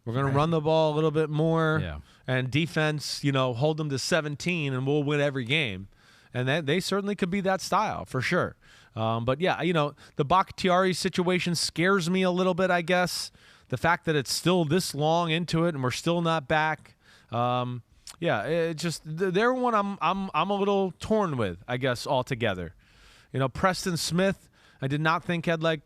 We're going to run the ball a little bit more. Yeah. And defense, hold them to 17 and we'll win every game. And they certainly could be that style for sure. But yeah, the Bakhtiari situation scares me a little bit, I guess. The fact that it's still this long into it and we're still not back. It just they're one I'm a little torn with, I guess, altogether. Preston Smith, I did not think had like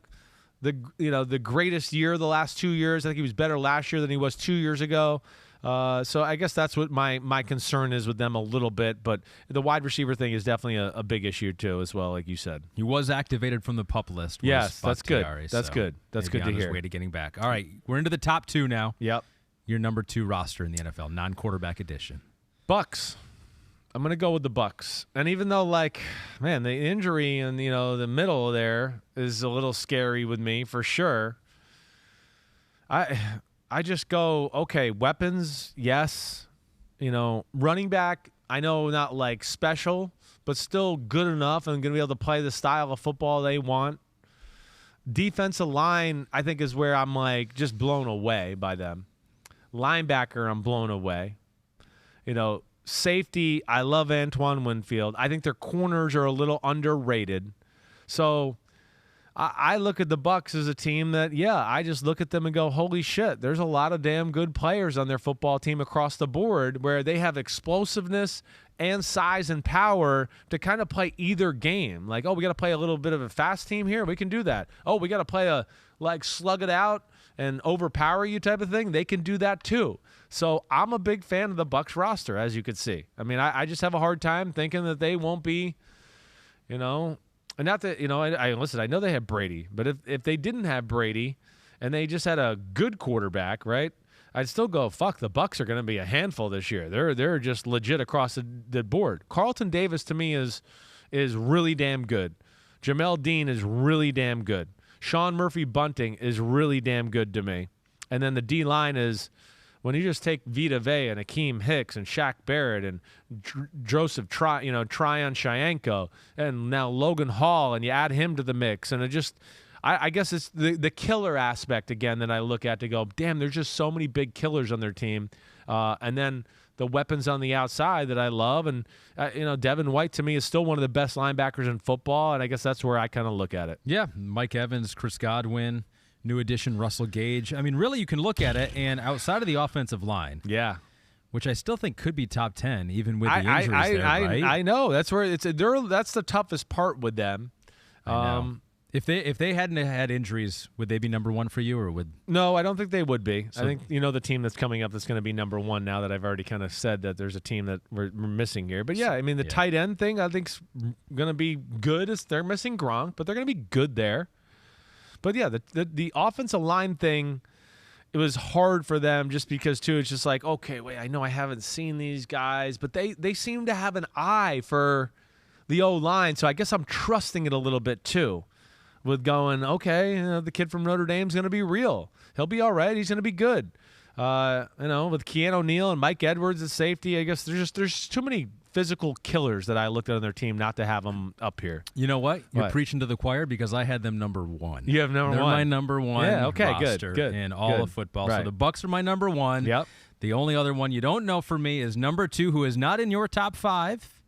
the greatest year the last 2 years. I think he was better last year than he was 2 years ago. So I guess that's what my concern is with them a little bit. But the wide receiver thing is definitely a big issue too, as well, like you said. He was activated from the PUP list. Yes, that's good. That's good. That's good to hear. On his way to getting back. All right, we're into the top 2 now. Yep. Your number 2 roster in the NFL, non-quarterback edition. Bucks. I'm going to go with the Bucks. And even though, the injury in, the middle there is a little scary with me for sure, I just go, okay, weapons, yes. Running back, I know not like special, but still good enough and going to be able to play the style of football they want. Defensive line, I think, is where I'm just blown away by them. Linebacker, I'm blown away. Safety, I love Antoine Winfield. I think their corners are a little underrated. So I look at the Bucs as a team that, I just look at them and go, holy shit, there's a lot of damn good players on their football team across the board where they have explosiveness and size and power to kind of play either game. We got to play a little bit of a fast team here. We can do that. Oh, we got to play a slug it out and overpower you type of thing. They can do that too. So I'm a big fan of the Bucs roster, as you could see. I mean, I just have a hard time thinking that they won't be, and not that, listen, I know they have Brady, but if they didn't have Brady and they just had a good quarterback, right, I'd still go, fuck, the Bucs are going to be a handful this year. They're just legit across the board. Carlton Davis to me is really damn good. Jamel Dean is really damn good. Sean Murphy-Bunting is really damn good to me. And then the D-line is, when you just take Vita Vea and Akeem Hicks and Shaq Barrett and Joseph Tryon Shayanko and now Logan Hall, and you add him to the mix, and it just, I guess it's the killer aspect again that I look at to go, damn, there's just so many big killers on their team. And then the weapons on the outside that I love. And, Devin White to me is still one of the best linebackers in football, and I guess that's where I kind of look at it. Yeah, Mike Evans, Chris Godwin, new addition Russell Gage. I mean, really, you can look at it, and outside of the offensive line, which I still think could be top 10, even with the injuries right? I know that's where that's the toughest part with them. I know. If they hadn't had injuries, would they be number 1 for you, or would? No, I don't think they would be. So, I think the team that's coming up that's going to be number 1 now that I've already kind of said that there's a team that we're missing here. But yeah, I mean the tight end thing I think's going to be good. They're missing Gronk, but they're going to be good there. But yeah, the offensive line thing, it was hard for them just because too. It's just like, okay, wait, I know I haven't seen these guys, but they seem to have an eye for the O-line, so I guess I'm trusting it a little bit too. With going, okay, the kid from Notre Dame's going to be real. He'll be all right. He's going to be good. With Keanu O'Neal and Mike Edwards at safety, I guess there's too many physical killers that I looked at on their team not to have them up here. You know what? You're preaching to the choir because I had them number 1. You have number 1. They're my number 1 roster good. in all of football. Right. So the Bucs are my number 1. Yep. The only other one you don't know for me is number 2, who is not in your top 5.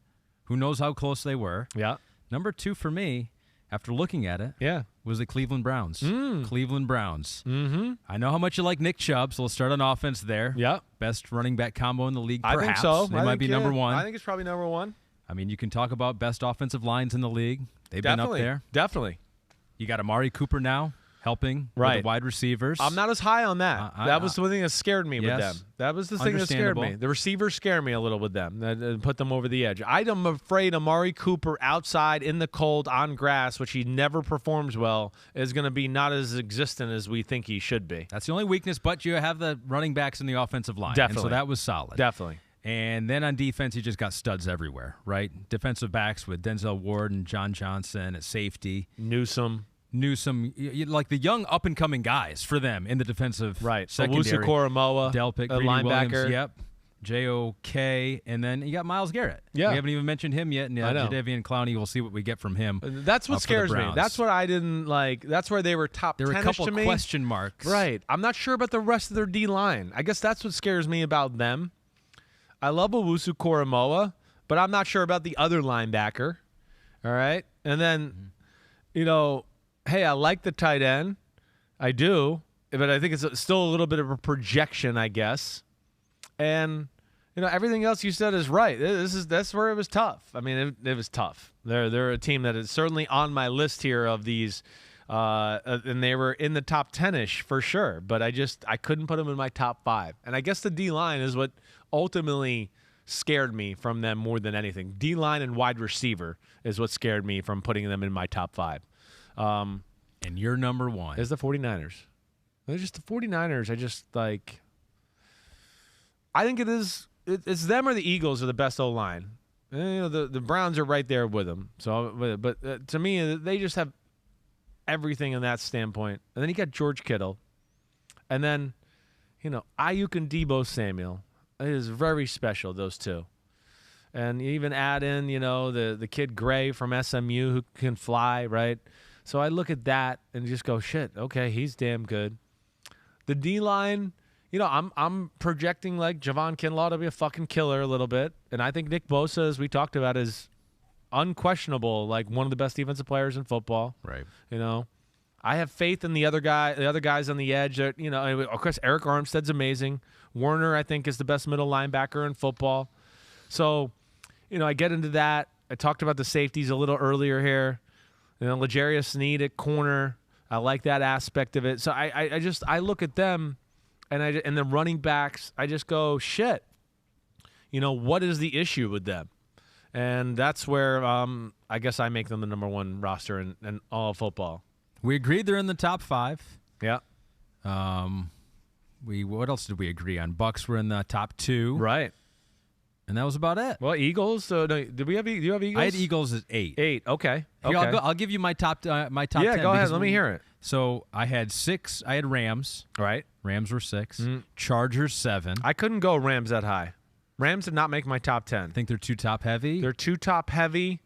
Who knows how close they were? Yeah. Number 2 for me, after looking at it, was the Cleveland Browns. Cleveland Browns. Mm-hmm. I know how much you like Nick Chubb, so let's start on offense there. Yep. Best running back combo in the league, perhaps. I think so. They might be number 1. I think it's probably number 1. I mean, you can talk about best offensive lines in the league. They've been up there. Definitely. You got Amari Cooper now helping with the wide receivers. I'm not as high on that. That was the thing that scared me with them. That was the thing that scared me. The receivers scare me a little with them and put them over the edge. I'm afraid Amari Cooper outside in the cold on grass, which he never performs well, is going to be not as existent as we think he should be. That's the only weakness, but you have the running backs in the offensive line. Definitely. And so that was solid. Definitely. And then on defense, you just got studs everywhere, right? Defensive backs with Denzel Ward and John Johnson at safety. Newsome, like the young up-and-coming guys for them in the defensive secondary. Owusu-Koramoah, Delpit, Greedy linebacker. Williams, yep. J.O.K., and then you got Myles Garrett. Yeah. We haven't even mentioned him yet. And Jadeveon Clowney, we'll see what we get from him. That's what scares me. That's what I didn't like. That's where they were top 10-ish to me. There were a couple question marks. Right. I'm not sure about the rest of their D-line. I guess that's what scares me about them. I love Owusu-Koramoah, but I'm not sure about the other linebacker. All right? And then hey, I like the tight end. I do, but I think it's still a little bit of a projection, I guess. And everything else you said is right. That's where it was tough. I mean, it was tough. They're a team that is certainly on my list here of these, and they were in the top 10-ish for sure. But I couldn't put them in my top 5. And I guess the D-line is what ultimately scared me from them more than anything. D-line and wide receiver is what scared me from putting them in my top 5. And your number 1 is the 49ers. They're just the 49ers. I think it is. It's them or the Eagles are the best O-line. The Browns are right there with them. So, but to me, they just have everything in that standpoint. And then you got George Kittle, and then Ayuk and Deebo Samuel. It is very special, those two. And you even add in the kid Gray from SMU who can fly, right? So I look at that and just go, shit. Okay, he's damn good. The D-line. I'm projecting like Javon Kinlaw to be a fucking killer a little bit. And I think Nick Bosa, as we talked about, is unquestionable, like one of the best defensive players in football. Right. I have faith in the other guys on the edge. That, of course, Eric Armstead's amazing. Warner, I think, is the best middle linebacker in football. So, I get into that. I talked about the safeties a little earlier here. L'Jarius Sneed at corner. I like that aspect of it. So I look at them. And the running backs, I just go, shit. What is the issue with them? And that's where I guess I make them the number 1 roster in all of football. We agreed they're in the top 5. Yeah. What else did we agree on? Bucks were in the top 2. Right. And that was about it. Well, Eagles. Do you have Eagles? I had Eagles at 8. 8. Okay. Here, I'll give you my top 10. Yeah, go ahead. Let me hear it. So I had 6. I had Rams. Right. Rams were 6. Chargers 7. I couldn't go Rams that high. Rams did not make my top 10. I think they're too top heavy. They're too top heavy.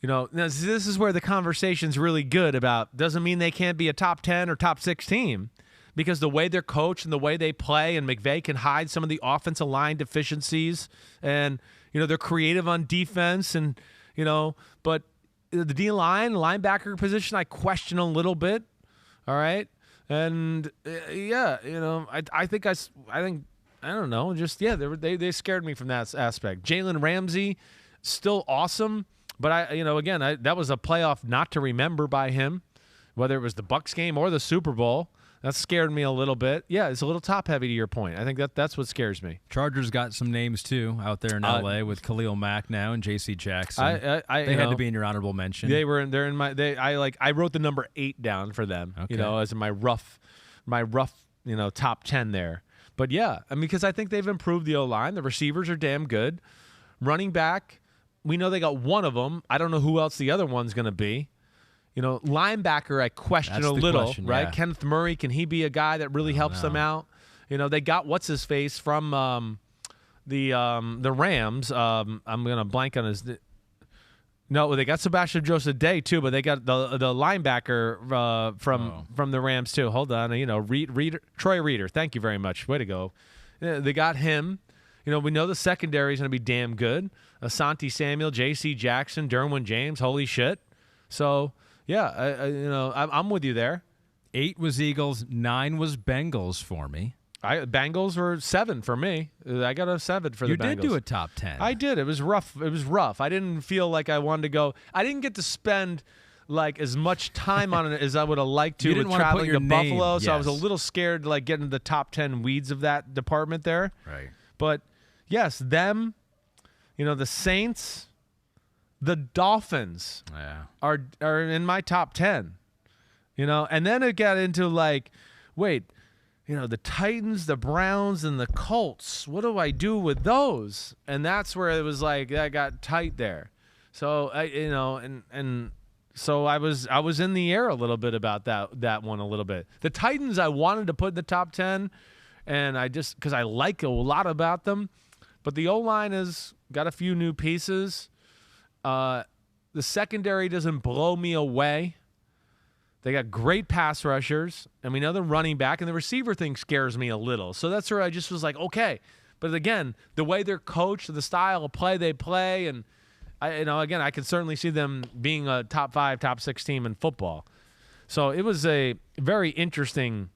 This is where the conversation's really good about. Doesn't mean they can't be a top 10 or top 6 team. Because the way they're coached and the way they play, and McVay can hide some of the offensive line deficiencies, and they're creative on defense, and but the D-line, linebacker position, I question a little bit. All right, and I think I don't know, just they scared me from that aspect. Jalen Ramsey, still awesome, but that was a playoff not to remember by him, whether it was the Bucs game or the Super Bowl. That scared me a little bit. Yeah, it's a little top-heavy to your point. I think that's what scares me. Chargers got some names, too, out there in L.A. with Khalil Mack now and J.C. Jackson. They had to be in your honorable mention. They're in my. I wrote the number 8 down for them. Okay. As my rough, top 10 there. But yeah, because I think they've improved the O-line. The receivers are damn good. Running back, we know they got one of them. I don't know who else the other one's going to be. Linebacker, I question a little, right? Yeah. Kenneth Murray, can he be a guy that really helps them out? They got what's-his-face from the Rams. I'm going to blank on his No, they got Sebastian Joseph Day too, but they got the linebacker from the Rams too. Hold on, Troy Reader. Thank you very much. Way to go. They got him. We know the secondary is going to be damn good. Asante Samuel, J.C. Jackson, Derwin James. Holy shit. So yeah, I'm with you there. 8 was Eagles, 9 was Bengals for me. Bengals were 7 for me. I got a 7 for the Bengals. You did do a top 10. I did. It was rough. I didn't feel like I wanted to go. I didn't get to spend like as much time on it as I would have liked to with traveling to Buffalo. Yes. So I was a little scared to like get into the top 10 weeds of that department there. Right. But yes, them, the Saints, the Dolphins are in my top 10. And then it got into like, wait, the Titans, the Browns, and the Colts. What do I do with those? And that's where it was like that got tight there. So so I was in the air a little bit about that one a little bit. The Titans I wanted to put in the top 10, and I just because I like a lot about them, but the O-line has got a few new pieces. The secondary doesn't blow me away. They got great pass rushers, and we know the running back, and the receiver thing scares me a little. So that's where I just was like, okay. But again, the way they're coached, the style of play they play, and again, I could certainly see them being a top 5, top 6 team in football. So it was a very interesting,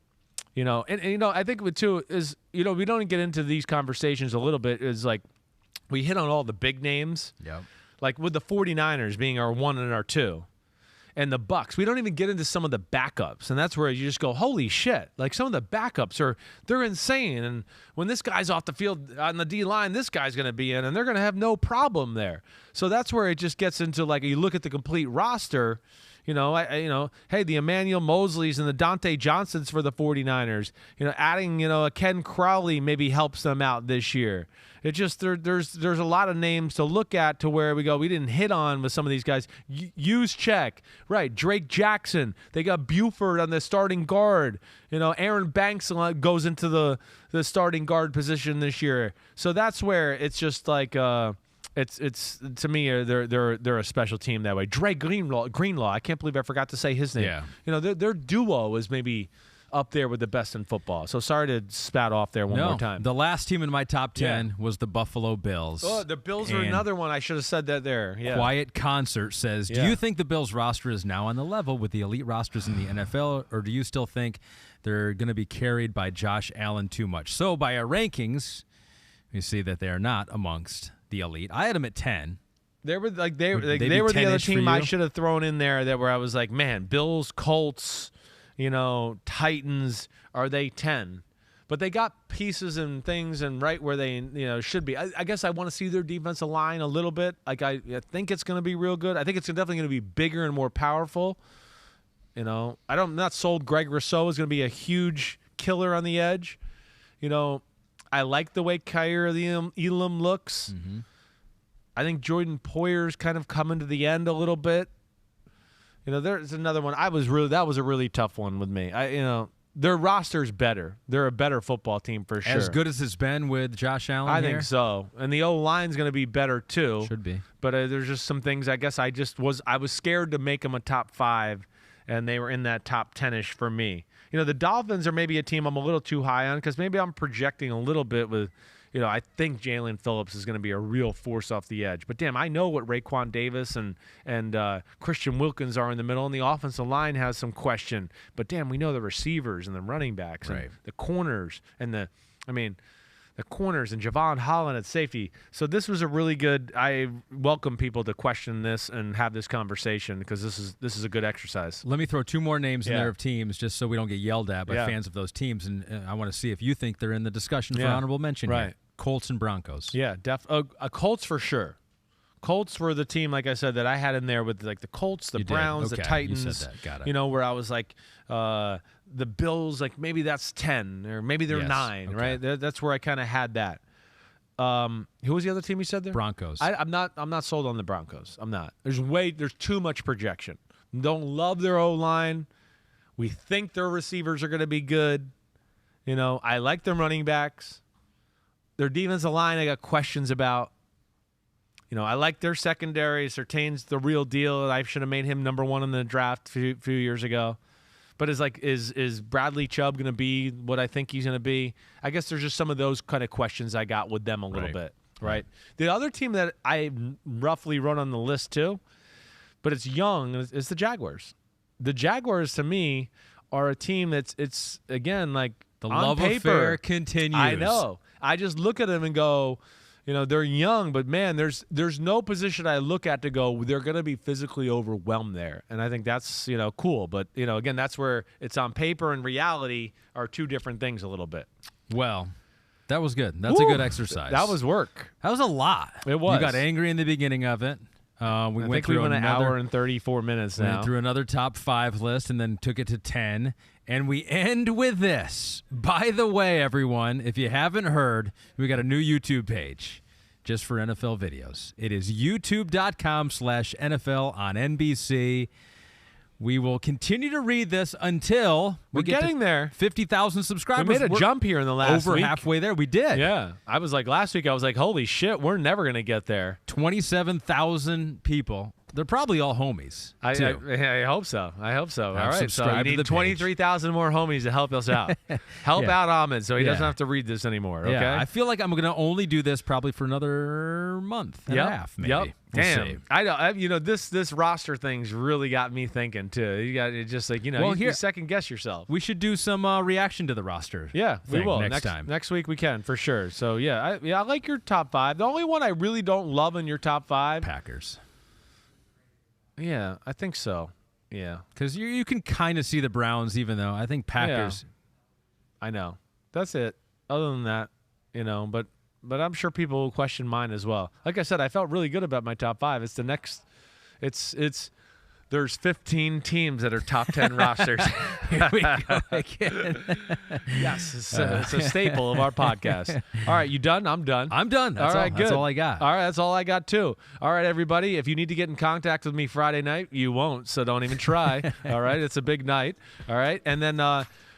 and I think with too is, we don't get into these conversations a little bit, is like we hit on all the big names. Yep. Like with the 49ers being our 1 and our 2. And the Bucks, we don't even get into some of the backups, and that's where you just go, holy shit! Like some of the backups they're insane. And when this guy's off the field on the D line, this guy's going to be in, and they're going to have no problem there. So that's where it just gets into like you look at the complete roster. Hey, the Emmanuel Mosleys and the Dante Johnsons for the 49ers. Adding a Ken Crowley maybe helps them out this year. It just there's a lot of names to look at to where we go. We didn't hit on with some of these guys. Juszczyk, right? Drake Jackson. They got Buford on the starting guard. Aaron Banks goes into the starting guard position this year. So that's where it's just like it's to me they're a special team that way. Dre Greenlaw. I can't believe I forgot to say his name. Yeah. Their duo is maybe up there with the best in football. So sorry to spat off there one more time. The last team in my top 10 was the Buffalo Bills. Oh, the Bills are another one. I should have said that there. Yeah. Quiet Concert says, do you think the Bills roster is now on the level with the elite rosters in the NFL, or do you still think they're going to be carried by Josh Allen too much? So by our rankings, you see that they are not amongst the elite. I had them at 10. They were the other team I should have thrown in there that where I was like, man, Bills, Colts, Titans, are they 10? But they got pieces and things and right where they should be. I guess I want to see their defensive line a little bit. Like I think it's going to be real good. I think it's definitely going to be bigger and more powerful. I'm not sold Greg Rousseau is going to be a huge killer on the edge. I like the way Kyer Elam looks. Mm-hmm. I think Jordan Poyer's kind of coming to the end a little bit. There's another one. That was a really tough one with me. Their roster's better. They're a better football team for sure. As good as it's been with Josh Allen I think so. And the O-line's going to be better too. Should be. But there's just some things I guess I was scared to make them a top 5, and they were in that top 10-ish for me. The Dolphins are maybe a team I'm a little too high on because maybe I'm projecting a little bit with I think Jalen Phillips is going to be a real force off the edge. But, damn, I know what Raekwon Davis and Christian Wilkins are in the middle, and the offensive line has some question. But, damn, we know the receivers and the running backs and the corners and the corners and Javon Holland at safety. So this was a really good – I welcome people to question this and have this conversation because this is a good exercise. Let me throw 2 more names in there of teams just so we don't get yelled at by fans of those teams. And I want to see if you think they're in the discussion for honorable mention here. Colts and Broncos. Yeah, Colts for sure. Colts were the team, like I said, that I had in there with like the Colts, the Browns, the Titans. You said that. Got it. Where I was like the Bills, like maybe that's 10 or maybe they're 9, right? That's where I kind of had that. Who was the other team you said there? Broncos. I'm not sold on the Broncos. I'm not. There's too much projection. Don't love their O-line. We think their receivers are going to be good. I like their running backs. Their defensive line, I got questions about. I like their secondary. Surtain's the real deal. I should have made him number 1 in the draft a few years ago. But is Bradley Chubb going to be what I think he's going to be? I guess there's just some of those kind of questions I got with them a little bit, right? The other team that I roughly wrote on the list too, but it's young, is the Jaguars. The Jaguars, to me, are a team it's again, like the on love paper, affair continues. I know. I just look at them and go, they're young, but man, there's no position I look at to go, they're going to be physically overwhelmed there. And I think that's, cool. But, again, that's where it's on paper and reality are 2 different things a little bit. Well, that was good. That's a good exercise. That was work. That was a lot. It was. You got angry in the beginning of it. I think we went an hour and 34 minutes now. Went through another top 5 list and then took it to 10. And we end with this. By the way, everyone, if you haven't heard, we got a new YouTube page just for NFL videos. It is youtube.com/NFL on NBC. We will continue to read this until we're getting there. 50,000 subscribers. We made a jump here in the last week. Over halfway there. We did. Yeah. Last week I was like, holy shit, we're never going to get there. 27,000 people They're probably all homies, too. I hope so. I hope so. All right, so you subscribe to the need 23,000 more homies to help us out. Help out Ahmed so he doesn't have to read this anymore, okay? Yeah, I feel like I'm going to only do this probably for another month and a half, maybe. Yep. We'll Damn. see. You know, this roster thing's really got me thinking, too. You got it just like, you second-guess yourself. We should do some reaction to the roster. Yeah, we will. Next time. Next week we can, for sure. So, I like your top 5. The only one I really don't love in your top 5. Packers. Yeah, I think so. Yeah. Because you can kind of see the Browns, even though I think Packers. Yeah. I know. That's it. Other than that, but I'm sure people will question mine as well. Like I said, I felt really good about my top 5. It's the next. There's 15 teams that are top 10 rosters. Here we go again. Yes, it's a staple of our podcast. All right, you done? I'm done. I'm done. That's all right, good. That's all I got. All right, that's all I got too. All right, everybody, if you need to get in contact with me Friday night, you won't, so don't even try. All right, it's a big night. All right, and then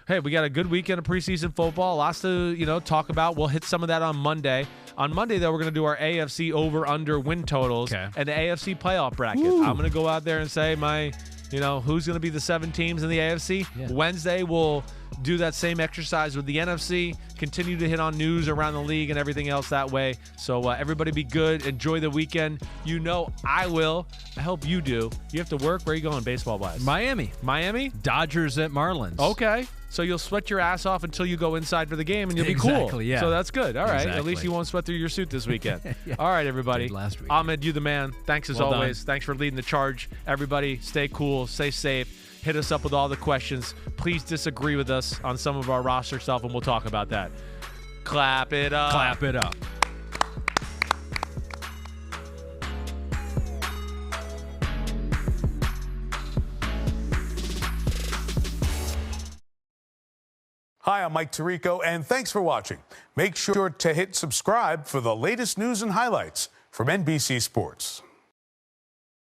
hey, we got a good weekend of preseason football. Lots to talk about. We'll hit some of that on Monday. On Monday, though, we're going to do our AFC over-under win totals and the AFC playoff bracket. Ooh. I'm going to go out there and say who's going to be the 7 teams in the AFC. Yeah. Wednesday, we'll do that same exercise with the NFC, continue to hit on news around the league and everything else that way. So everybody be good. Enjoy the weekend. I will. I hope you do. You have to work. Where are you going baseball-wise? Miami. Dodgers at Marlins. Okay. So you'll sweat your ass off until you go inside for the game, and you'll be cool. Exactly, yeah. So that's good. All right. At least you won't sweat through your suit this weekend. Yeah. All right, everybody. Last week. Ahmed, you the man. Thanks as always. Thanks for leading the charge. Everybody, stay cool. Stay safe. Hit us up with all the questions. Please disagree with us on some of our roster stuff, and we'll talk about that. Clap it up. Clap it up. Hi, I'm Mike Tirico, and thanks for watching. Make sure to hit subscribe for the latest news and highlights from NBC Sports.